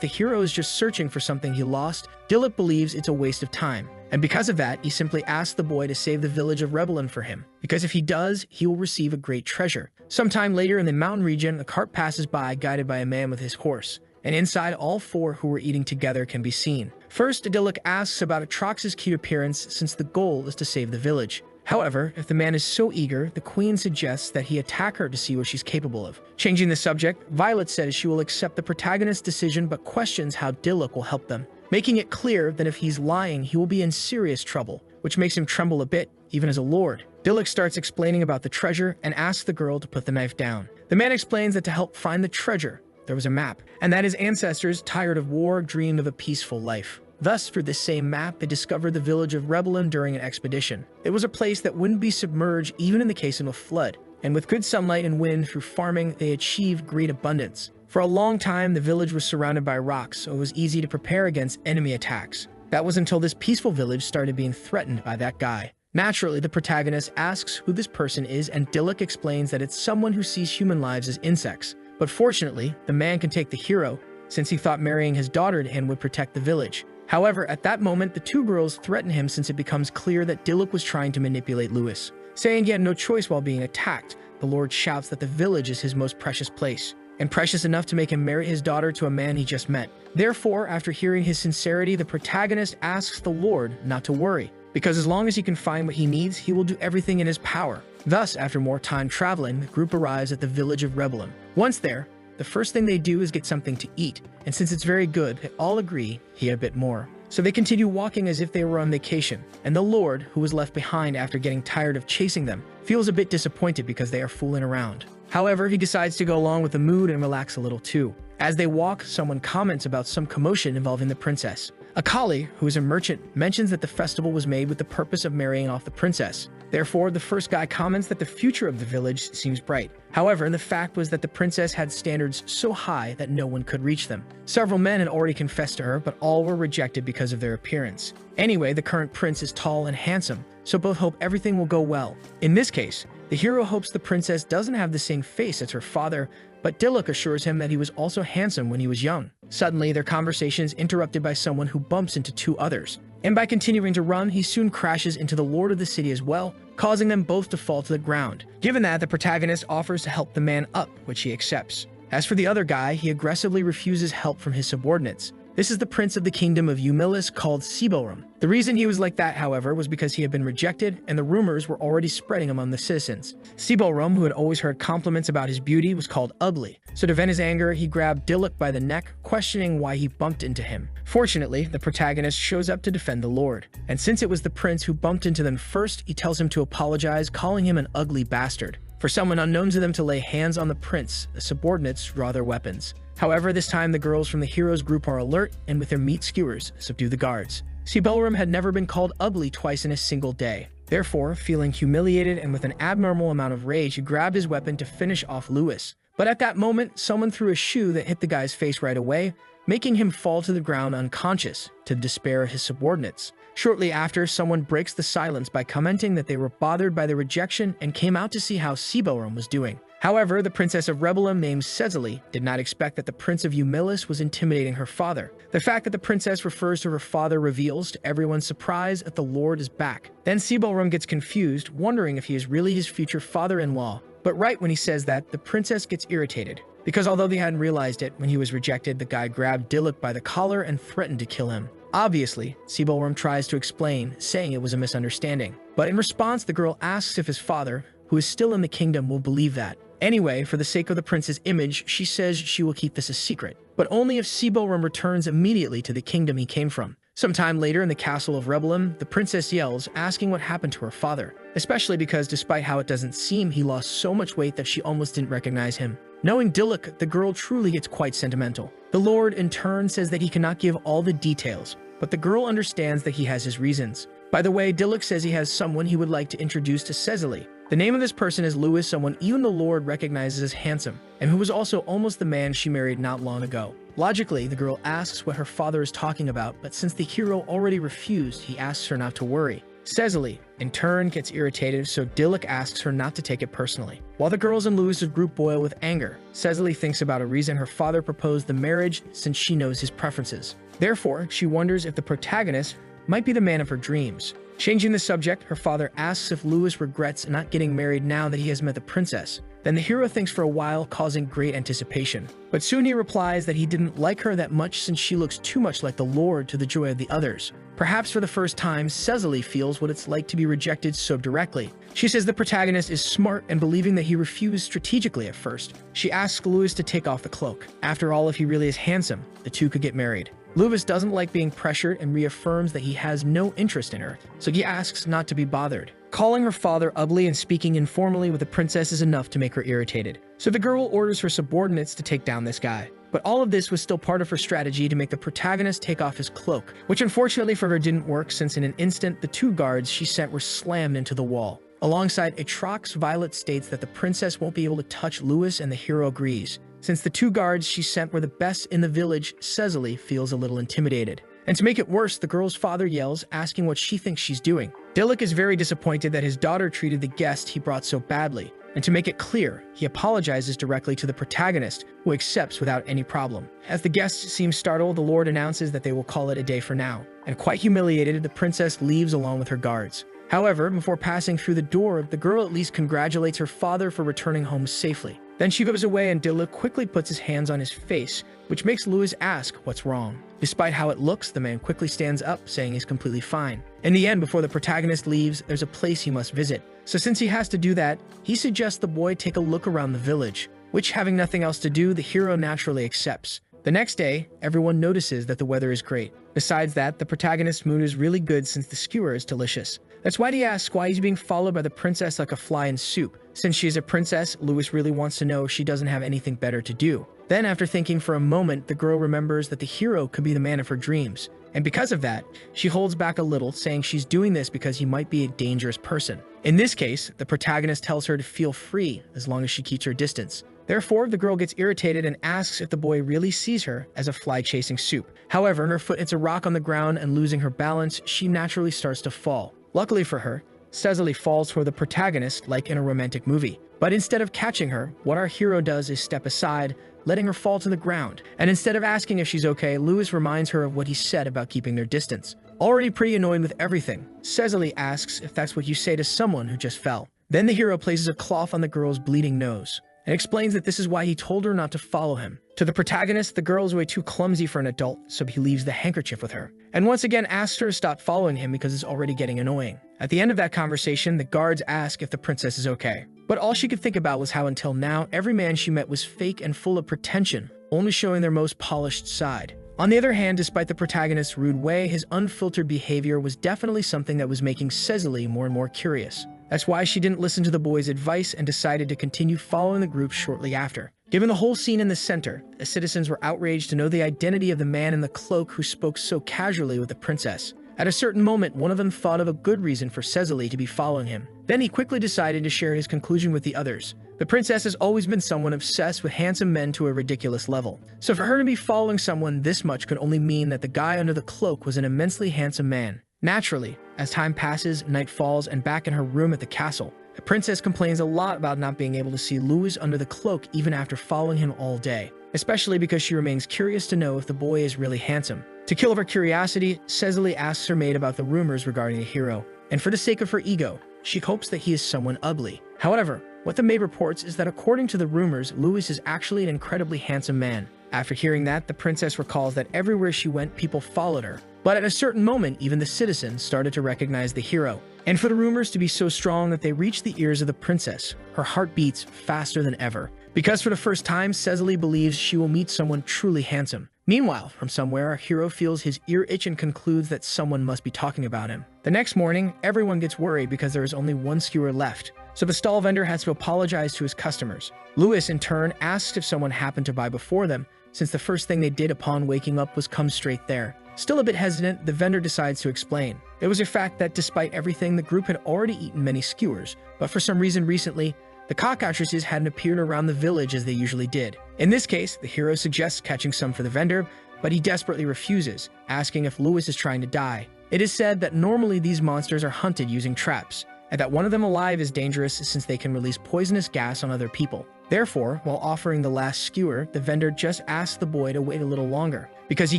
the hero is just searching for something he lost, Dilek believes it's a waste of time. And because of that, he simply asks the boy to save the village of Rebelin for him, because if he does, he will receive a great treasure. Sometime later in the mountain region, a cart passes by guided by a man with his horse, and inside all four who were eating together can be seen. First, Dilek asks about Atrox's cute appearance since the goal is to save the village. However, if the man is so eager, the queen suggests that he attack her to see what she's capable of. Changing the subject, Violet says she will accept the protagonist's decision but questions how Dilek will help them, making it clear that if he's lying, he will be in serious trouble, which makes him tremble a bit, even as a lord. Dilek starts explaining about the treasure and asks the girl to put the knife down. The man explains that to help find the treasure, there was a map, and that his ancestors, tired of war, dreamed of a peaceful life. Thus, through this same map, they discovered the village of Rebelin during an expedition. It was a place that wouldn't be submerged even in the case of a flood, and with good sunlight and wind through farming, they achieved great abundance. For a long time, the village was surrounded by rocks, so it was easy to prepare against enemy attacks. That was until this peaceful village started being threatened by that guy. Naturally, the protagonist asks who this person is, and Dilek explains that it's someone who sees human lives as insects. But fortunately, the man can take the hero, since he thought marrying his daughter to him would protect the village. However, at that moment, the two girls threaten him since it becomes clear that Dilek was trying to manipulate Lewis. Saying he had no choice while being attacked, the Lord shouts that the village is his most precious place, and precious enough to make him marry his daughter to a man he just met. Therefore, after hearing his sincerity, the protagonist asks the Lord not to worry, because as long as he can find what he needs, he will do everything in his power. Thus, after more time traveling, the group arrives at the village of Rebelin. Once there, the first thing they do is get something to eat, and since it's very good, they all agree he had a bit more. So they continue walking as if they were on vacation, and the Lord, who was left behind after getting tired of chasing them, feels a bit disappointed because they are fooling around. However, he decides to go along with the mood and relax a little too. As they walk, someone comments about some commotion involving the princess. Akali, who is a merchant, mentions that the festival was made with the purpose of marrying off the princess. Therefore, the first guy comments that the future of the village seems bright. However, the fact was that the princess had standards so high that no one could reach them. Several men had already confessed to her, but all were rejected because of their appearance. Anyway, the current prince is tall and handsome, so both hope everything will go well. In this case, the hero hopes the princess doesn't have the same face as her father, but Dilek assures him that he was also handsome when he was young. Suddenly, their conversation is interrupted by someone who bumps into two others. And by continuing to run, he soon crashes into the lord of the city as well, causing them both to fall to the ground. Given that, the protagonist offers to help the man up, which he accepts. As for the other guy, he aggressively refuses help from his subordinates. This is the prince of the kingdom of Eumilis called Siborum. The reason he was like that, however, was because he had been rejected and the rumors were already spreading among the citizens. Siborum, who had always heard compliments about his beauty, was called ugly. So to vent his anger, he grabbed Dilek by the neck, questioning why he bumped into him. Fortunately, the protagonist shows up to defend the lord. And since it was the prince who bumped into them first, he tells him to apologize, calling him an ugly bastard. For someone unknown to them to lay hands on the prince, the subordinates draw their weapons. However, this time the girls from the hero's group are alert and with their meat skewers subdue the guards. Siborum had never been called ugly twice in a single day. Therefore, feeling humiliated and with an abnormal amount of rage, he grabbed his weapon to finish off Lewis. But at that moment, someone threw a shoe that hit the guy's face right away, making him fall to the ground unconscious, to the despair of his subordinates. Shortly after, someone breaks the silence by commenting that they were bothered by the rejection and came out to see how Siborum was doing. However, the princess of Rebelin named Cecily did not expect that the prince of Eumilis was intimidating her father. The fact that the princess refers to her father reveals to everyone's surprise that the lord is back. Then Siborum gets confused, wondering if he is really his future father-in-law. But right when he says that, the princess gets irritated, because although they hadn't realized it, when he was rejected, the guy grabbed Dilek by the collar and threatened to kill him. Obviously, Siborum tries to explain, saying it was a misunderstanding. But in response, the girl asks if his father, who is still in the kingdom, will believe that. Anyway, for the sake of the prince's image, she says she will keep this a secret, but only if Siborum returns immediately to the kingdom he came from. Sometime later in the castle of Rebelum, the princess yells, asking what happened to her father, especially because despite how it doesn't seem, he lost so much weight that she almost didn't recognize him. Knowing Dilek, the girl truly gets quite sentimental. The Lord, in turn, says that he cannot give all the details, but the girl understands that he has his reasons. By the way, Dilek says he has someone he would like to introduce to Cecily. The name of this person is Louis, someone even the Lord recognizes as handsome, and who was also almost the man she married not long ago. Logically, the girl asks what her father is talking about, but since the hero already refused, he asks her not to worry. Cecily, in turn, gets irritated, so Dilek asks her not to take it personally. While the girls in Louis's group boil with anger, Cecily thinks about a reason her father proposed the marriage since she knows his preferences. Therefore, she wonders if the protagonist might be the man of her dreams. Changing the subject, her father asks if Louis regrets not getting married now that he has met the princess. Then the hero thinks for a while, causing great anticipation. But soon he replies that he didn't like her that much since she looks too much like the Lord to the joy of the others. Perhaps for the first time, Cecily feels what it's like to be rejected so directly. She says the protagonist is smart and believing that he refused strategically at first. She asks Louis to take off the cloak. After all, if he really is handsome, the two could get married. Louis doesn't like being pressured and reaffirms that he has no interest in her, so he asks not to be bothered. Calling her father ugly and speaking informally with the princess is enough to make her irritated, so the girl orders her subordinates to take down this guy. But all of this was still part of her strategy to make the protagonist take off his cloak, which unfortunately for her didn't work since in an instant the two guards she sent were slammed into the wall. Alongside Atrox, Violet states that the princess won't be able to touch Louis, and the hero agrees. Since the two guards she sent were the best in the village, Cecily feels a little intimidated. And to make it worse, the girl's father yells, asking what she thinks she's doing. Dilek is very disappointed that his daughter treated the guest he brought so badly, and to make it clear, he apologizes directly to the protagonist, who accepts without any problem. As the guests seem startled, the Lord announces that they will call it a day for now, and quite humiliated, the princess leaves along with her guards. However, before passing through the door, the girl at least congratulates her father for returning home safely. Then she goes away and Dilek quickly puts his hands on his face, which makes Louis ask what's wrong. Despite how it looks, the man quickly stands up, saying he's completely fine. In the end, before the protagonist leaves, there's a place he must visit. So since he has to do that, he suggests the boy take a look around the village, which, having nothing else to do, the hero naturally accepts. The next day, everyone notices that the weather is great. Besides that, the protagonist's mood is really good since the skewer is delicious. That's why he asks why he's being followed by the princess like a fly in soup. Since she is a princess, Louis really wants to know if she doesn't have anything better to do. Then, after thinking for a moment, the girl remembers that the hero could be the man of her dreams. And because of that, she holds back a little, saying she's doing this because he might be a dangerous person. In this case, the protagonist tells her to feel free as long as she keeps her distance. Therefore, the girl gets irritated and asks if the boy really sees her as a fly chasing soup. However, her foot hits a rock on the ground and losing her balance, she naturally starts to fall. Luckily for her, Cecily falls for the protagonist like in a romantic movie. But instead of catching her, what our hero does is step aside, letting her fall to the ground. And instead of asking if she's okay, Louis reminds her of what he said about keeping their distance. Already pretty annoyed with everything, Cecily asks if that's what you say to someone who just fell. Then the hero places a cloth on the girl's bleeding nose and explains that this is why he told her not to follow him. To the protagonist, the girl is way too clumsy for an adult, so he leaves the handkerchief with her, and once again asks her to stop following him because it's already getting annoying. At the end of that conversation, the guards ask if the princess is okay. But all she could think about was how until now, every man she met was fake and full of pretension, only showing their most polished side. On the other hand, despite the protagonist's rude way, his unfiltered behavior was definitely something that was making Cecily more and more curious. That's why she didn't listen to the boy's advice and decided to continue following the group shortly after. Given the whole scene in the center, the citizens were outraged to know the identity of the man in the cloak who spoke so casually with the princess. At a certain moment, one of them thought of a good reason for Cecily to be following him. Then he quickly decided to share his conclusion with the others. The princess has always been someone obsessed with handsome men to a ridiculous level. So for her to be following someone this much could only mean that the guy under the cloak was an immensely handsome man. Naturally, as time passes, night falls, and back in her room at the castle, the princess complains a lot about not being able to see Louis under the cloak even after following him all day, especially because she remains curious to know if the boy is really handsome. To kill her curiosity, Cecily asks her maid about the rumors regarding the hero, and for the sake of her ego, she hopes that he is someone ugly. However, what the maid reports is that according to the rumors, Louis is actually an incredibly handsome man. After hearing that, the princess recalls that everywhere she went, people followed her. But at a certain moment, even the citizens started to recognize the hero. And for the rumors to be so strong that they reached the ears of the princess, her heart beats faster than ever. because for the first time, Cecily believes she will meet someone truly handsome. Meanwhile, from somewhere, our hero feels his ear itch and concludes that someone must be talking about him. The next morning, everyone gets worried because there is only one skewer left, so the stall vendor has to apologize to his customers. Lewis, in turn, asks if someone happened to buy before them, since the first thing they did upon waking up was come straight there. Still a bit hesitant, the vendor decides to explain. It was a fact that despite everything, the group had already eaten many skewers, but for some reason recently, the cockatrices hadn't appeared around the village as they usually did. In this case, the hero suggests catching some for the vendor, but he desperately refuses, asking if Lewis is trying to die. It is said that normally these monsters are hunted using traps, and that one of them alive is dangerous since they can release poisonous gas on other people. Therefore, while offering the last skewer, the vendor just asks the boy to wait a little longer, because he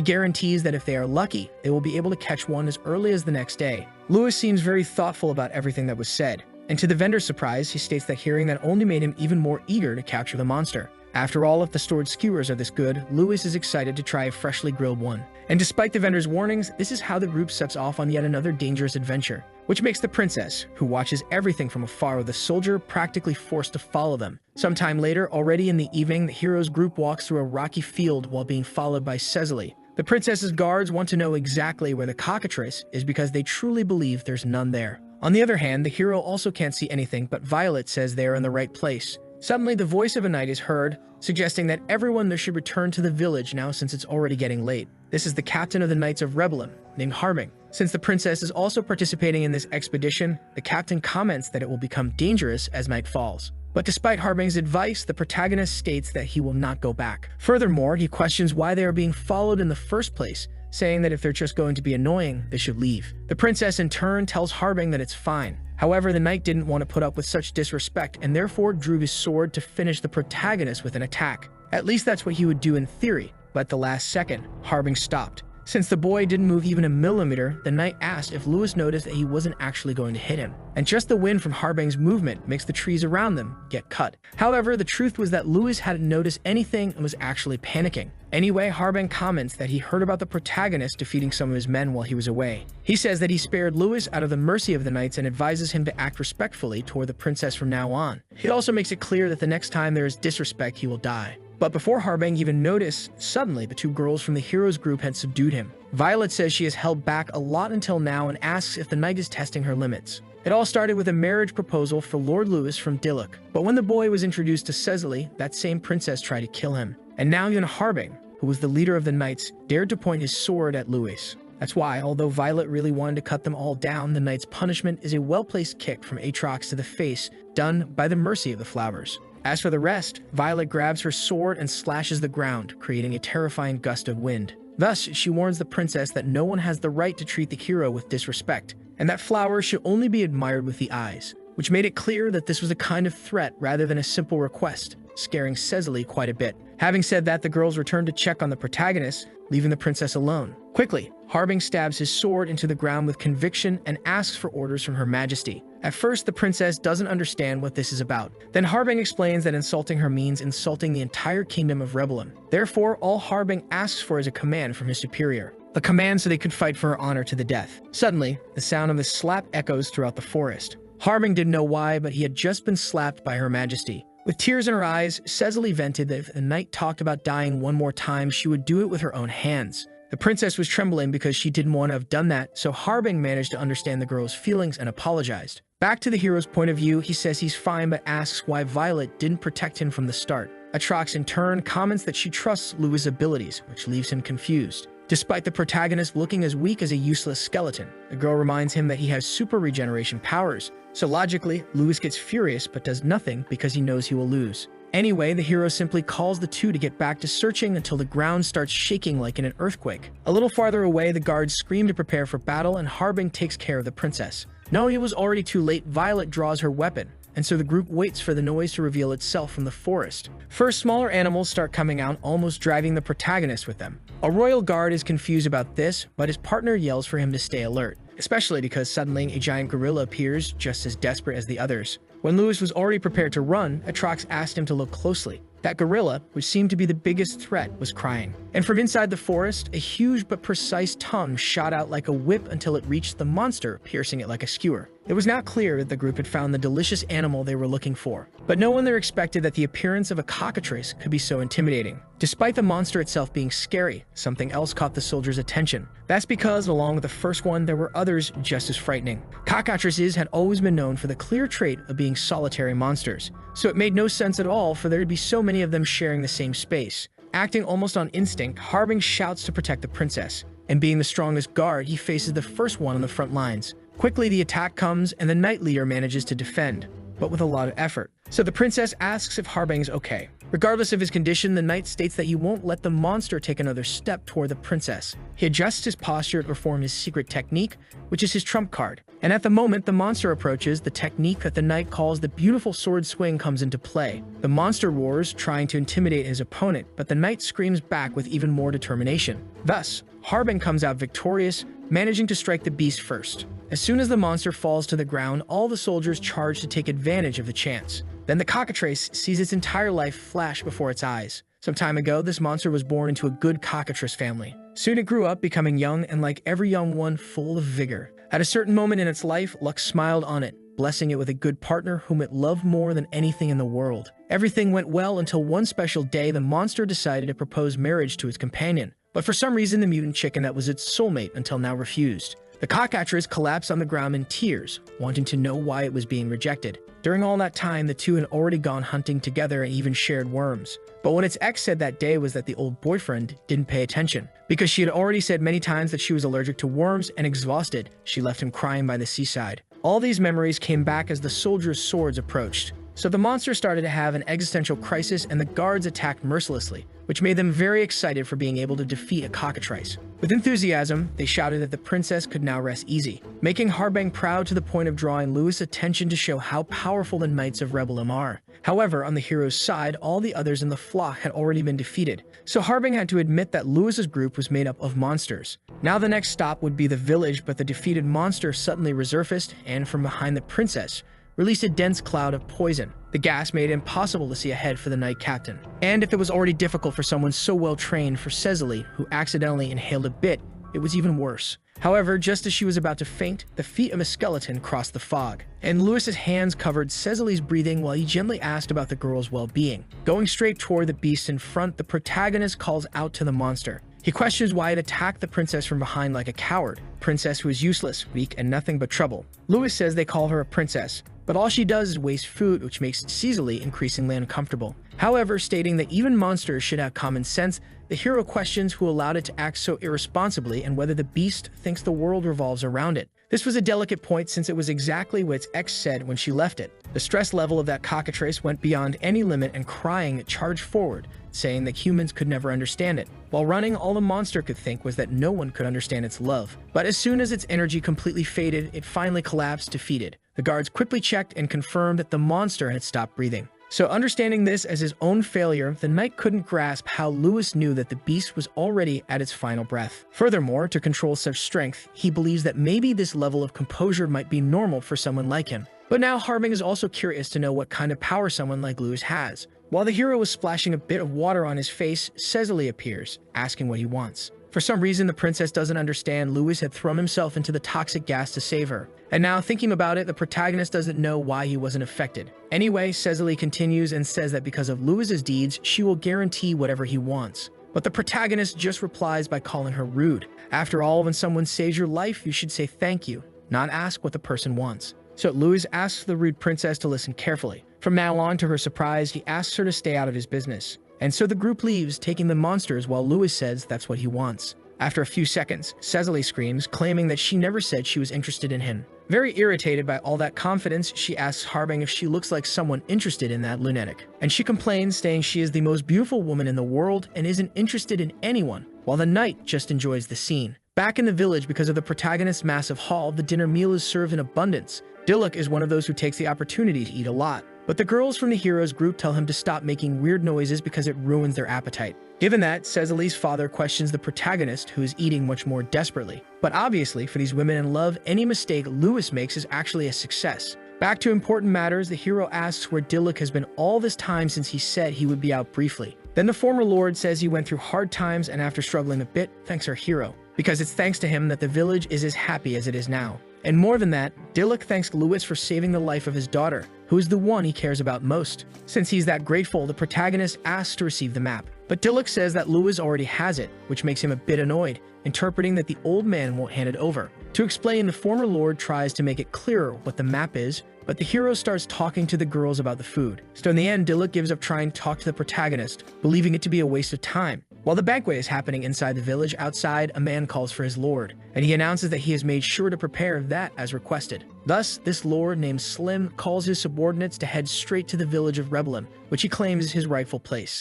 guarantees that if they are lucky, they will be able to catch one as early as the next day. Lewis seems very thoughtful about everything that was said, and to the vendor's surprise, he states that hearing that only made him even more eager to capture the monster. After all, if the stored skewers are this good, Lewis is excited to try a freshly grilled one. And despite the vendor's warnings, this is how the group sets off on yet another dangerous adventure, which makes the princess, who watches everything from afar with a soldier, practically forced to follow them. Sometime later, already in the evening, the hero's group walks through a rocky field while being followed by Cecily. The princess's guards want to know exactly where the cockatrice is because they truly believe there's none there. On the other hand, the hero also can't see anything, but Violet says they are in the right place. Suddenly, the voice of a knight is heard, suggesting that everyone there should return to the village now since it's already getting late. This is the captain of the Knights of Rebellum, named Harbing. Since the princess is also participating in this expedition, the captain comments that it will become dangerous as night falls. But despite Harbing's advice, the protagonist states that he will not go back. Furthermore, he questions why they are being followed in the first place, saying that if they're just going to be annoying, they should leave. The princess in turn tells Harbing that it's fine. However, the knight didn't want to put up with such disrespect and therefore drew his sword to finish the protagonist with an attack. At least that's what he would do in theory, but at the last second, Harbing stopped. Since the boy didn't move even a millimeter, the knight asked if Lewis noticed that he wasn't actually going to hit him. And just the wind from Harbing's movement makes the trees around them get cut. However, the truth was that Lewis hadn't noticed anything and was actually panicking. Anyway, Harbing comments that he heard about the protagonist defeating some of his men while he was away. He says that he spared Lewis out of the mercy of the knights and advises him to act respectfully toward the princess from now on. He also makes it clear that the next time there is disrespect, he will die. But before Harbing even noticed, suddenly the two girls from the hero's group had subdued him. Violet says she has held back a lot until now and asks if the knight is testing her limits. It all started with a marriage proposal for Lord Lewis from Diluk. But when the boy was introduced to Cecily, that same princess tried to kill him. And now even Harbing, who was the leader of the knights, dared to point his sword at Lewis. That's why, although Violet really wanted to cut them all down, the knight's punishment is a well-placed kick from Aatrox to the face, done by the mercy of the flowers. As for the rest, Violet grabs her sword and slashes the ground, creating a terrifying gust of wind. Thus, she warns the princess that no one has the right to treat the hero with disrespect, and that flowers should only be admired with the eyes, which made it clear that this was a kind of threat rather than a simple request, scaring Cecily quite a bit. Having said that, the girls return to check on the protagonist, leaving the princess alone. Quickly, Harbing stabs his sword into the ground with conviction and asks for orders from Her Majesty. At first, the princess doesn't understand what this is about. Then Harbing explains that insulting her means insulting the entire kingdom of Rebellum. Therefore, all Harbing asks for is a command from his superior. A command so they could fight for her honor to the death. Suddenly, the sound of the slap echoes throughout the forest. Harbing didn't know why, but he had just been slapped by Her Majesty. With tears in her eyes, Cecily vented that if the knight talked about dying one more time, she would do it with her own hands. The princess was trembling because she didn't want to have done that, so Harbing managed to understand the girl's feelings and apologized. Back to the hero's point of view, he says he's fine but asks why Violet didn't protect him from the start. Aatrox in turn comments that she trusts Lewis' abilities, which leaves him confused. Despite the protagonist looking as weak as a useless skeleton, the girl reminds him that he has super regeneration powers. So logically, Lewis gets furious but does nothing because he knows he will lose. Anyway, the hero simply calls the two to get back to searching until the ground starts shaking like in an earthquake. A little farther away, the guards scream to prepare for battle and Harbing takes care of the princess. Knowing it was already too late, Violet draws her weapon, and so the group waits for the noise to reveal itself from the forest. First, smaller animals start coming out, almost driving the protagonist with them. A royal guard is confused about this, but his partner yells for him to stay alert, especially because suddenly a giant gorilla appears just as desperate as the others. When Lewis was already prepared to run, Aatrox asked him to look closely. That gorilla, which seemed to be the biggest threat, was crying. And from inside the forest, a huge but precise tongue shot out like a whip until it reached the monster, piercing it like a skewer. It was now clear that the group had found the delicious animal they were looking for, but no one there expected that the appearance of a cockatrice could be so intimidating. Despite the monster itself being scary, something else caught the soldiers' attention. That's because, along with the first one, there were others just as frightening. Cockatrices had always been known for the clear trait of being solitary monsters, so it made no sense at all for there to be so many of them sharing the same space. Acting almost on instinct, Harbin shouts to protect the princess, and being the strongest guard, he faces the first one on the front lines. Quickly, the attack comes, and the knight leader manages to defend, but with a lot of effort. So the princess asks if Harbing's okay. Regardless of his condition, the knight states that he won't let the monster take another step toward the princess. He adjusts his posture to perform his secret technique, which is his trump card. And at the moment the monster approaches, the technique that the knight calls the beautiful sword swing comes into play. The monster roars, trying to intimidate his opponent, but the knight screams back with even more determination. Thus, Harbin comes out victorious, managing to strike the beast first. As soon as the monster falls to the ground, all the soldiers charge to take advantage of the chance. Then the cockatrice sees its entire life flash before its eyes. Some time ago, this monster was born into a good cockatrice family. Soon it grew up, becoming young and, like every young one, full of vigor. At a certain moment in its life, luck smiled on it, blessing it with a good partner whom it loved more than anything in the world. Everything went well until one special day the monster decided to propose marriage to its companion. But for some reason, the mutant chicken that was its soulmate until now refused. The cockatrice collapsed on the ground in tears, wanting to know why it was being rejected. During all that time, the two had already gone hunting together and even shared worms. But what its ex said that day was that the old boyfriend didn't pay attention. Because she had already said many times that she was allergic to worms and exhausted, she left him crying by the seaside. All these memories came back as the soldiers' swords approached. So the monster started to have an existential crisis and the guards attacked mercilessly, which made them very excited for being able to defeat a cockatrice. With enthusiasm, they shouted that the princess could now rest easy, making Harbin proud to the point of drawing Lewis' attention to show how powerful the Knights of Rebelum are. However, on the hero's side, all the others in the flock had already been defeated, so Harbin had to admit that Lewis's group was made up of monsters. Now the next stop would be the village, but the defeated monster suddenly resurfaced, and from behind the princess, released a dense cloud of poison. The gas made it impossible to see ahead for the knight captain. And if it was already difficult for someone so well trained, for Cecily, who accidentally inhaled a bit, it was even worse. However, just as she was about to faint, the feet of a skeleton crossed the fog, and Lewis's hands covered Cecily's breathing while he gently asked about the girl's well-being. Going straight toward the beast in front, the protagonist calls out to the monster. He questions why it attacked the princess from behind like a coward, princess who is useless, weak, and nothing but trouble. Lewis says they call her a princess, but all she does is waste food, which makes Cecily increasingly uncomfortable. However, stating that even monsters should have common sense, the hero questions who allowed it to act so irresponsibly and whether the beast thinks the world revolves around it. This was a delicate point since it was exactly what its ex said when she left it. The stress level of that cockatrice went beyond any limit, and crying, it charged forward, saying that humans could never understand it. While running, all the monster could think was that no one could understand its love. But as soon as its energy completely faded, it finally collapsed, defeated. The guards quickly checked and confirmed that the monster had stopped breathing. So understanding this as his own failure, the knight couldn't grasp how Lewis knew that the beast was already at its final breath. Furthermore, to control such strength, he believes that maybe this level of composure might be normal for someone like him. But now Harbin is also curious to know what kind of power someone like Lewis has. While the hero was splashing a bit of water on his face, Cecily appears, asking what he wants. For some reason, the princess doesn't understand Lewis had thrown himself into the toxic gas to save her. And now, thinking about it, the protagonist doesn't know why he wasn't affected. Anyway, Cecily continues and says that because of Lewis's deeds, she will guarantee whatever he wants. But the protagonist just replies by calling her rude. After all, when someone saves your life, you should say thank you, not ask what the person wants. So Lewis asks the rude princess to listen carefully. From now on, to her surprise, he asks her to stay out of his business. And so the group leaves, taking the monsters while Lewis says that's what he wants. After a few seconds, Cecily screams, claiming that she never said she was interested in him. Very irritated by all that confidence, she asks Harbin if she looks like someone interested in that lunatic. And she complains, saying she is the most beautiful woman in the world and isn't interested in anyone, while the knight just enjoys the scene. Back in the village, because of the protagonist's massive haul, the dinner meal is served in abundance. Dilek is one of those who takes the opportunity to eat a lot. But the girls from the hero's group tell him to stop making weird noises because it ruins their appetite. Given that, Cecily's father questions the protagonist, who is eating much more desperately. But obviously, for these women in love, any mistake Lewis makes is actually a success. Back to important matters, the hero asks where Dilek has been all this time since he said he would be out briefly. Then the former lord says he went through hard times and after struggling a bit, thanks our hero, because it's thanks to him that the village is as happy as it is now. And more than that, Dilek thanks Lewis for saving the life of his daughter, who is the one he cares about most. Since he's that grateful, the protagonist asks to receive the map. But Dilek says that Lewis already has it, which makes him a bit annoyed, interpreting that the old man won't hand it over. To explain, the former lord tries to make it clearer what the map is, but the hero starts talking to the girls about the food. So in the end, Dilek gives up trying to talk to the protagonist, believing it to be a waste of time. While the banquet is happening inside the village, outside, a man calls for his lord, and he announces that he has made sure to prepare that as requested. Thus, this lord named Slim calls his subordinates to head straight to the village of Rebellim, which he claims is his rightful place.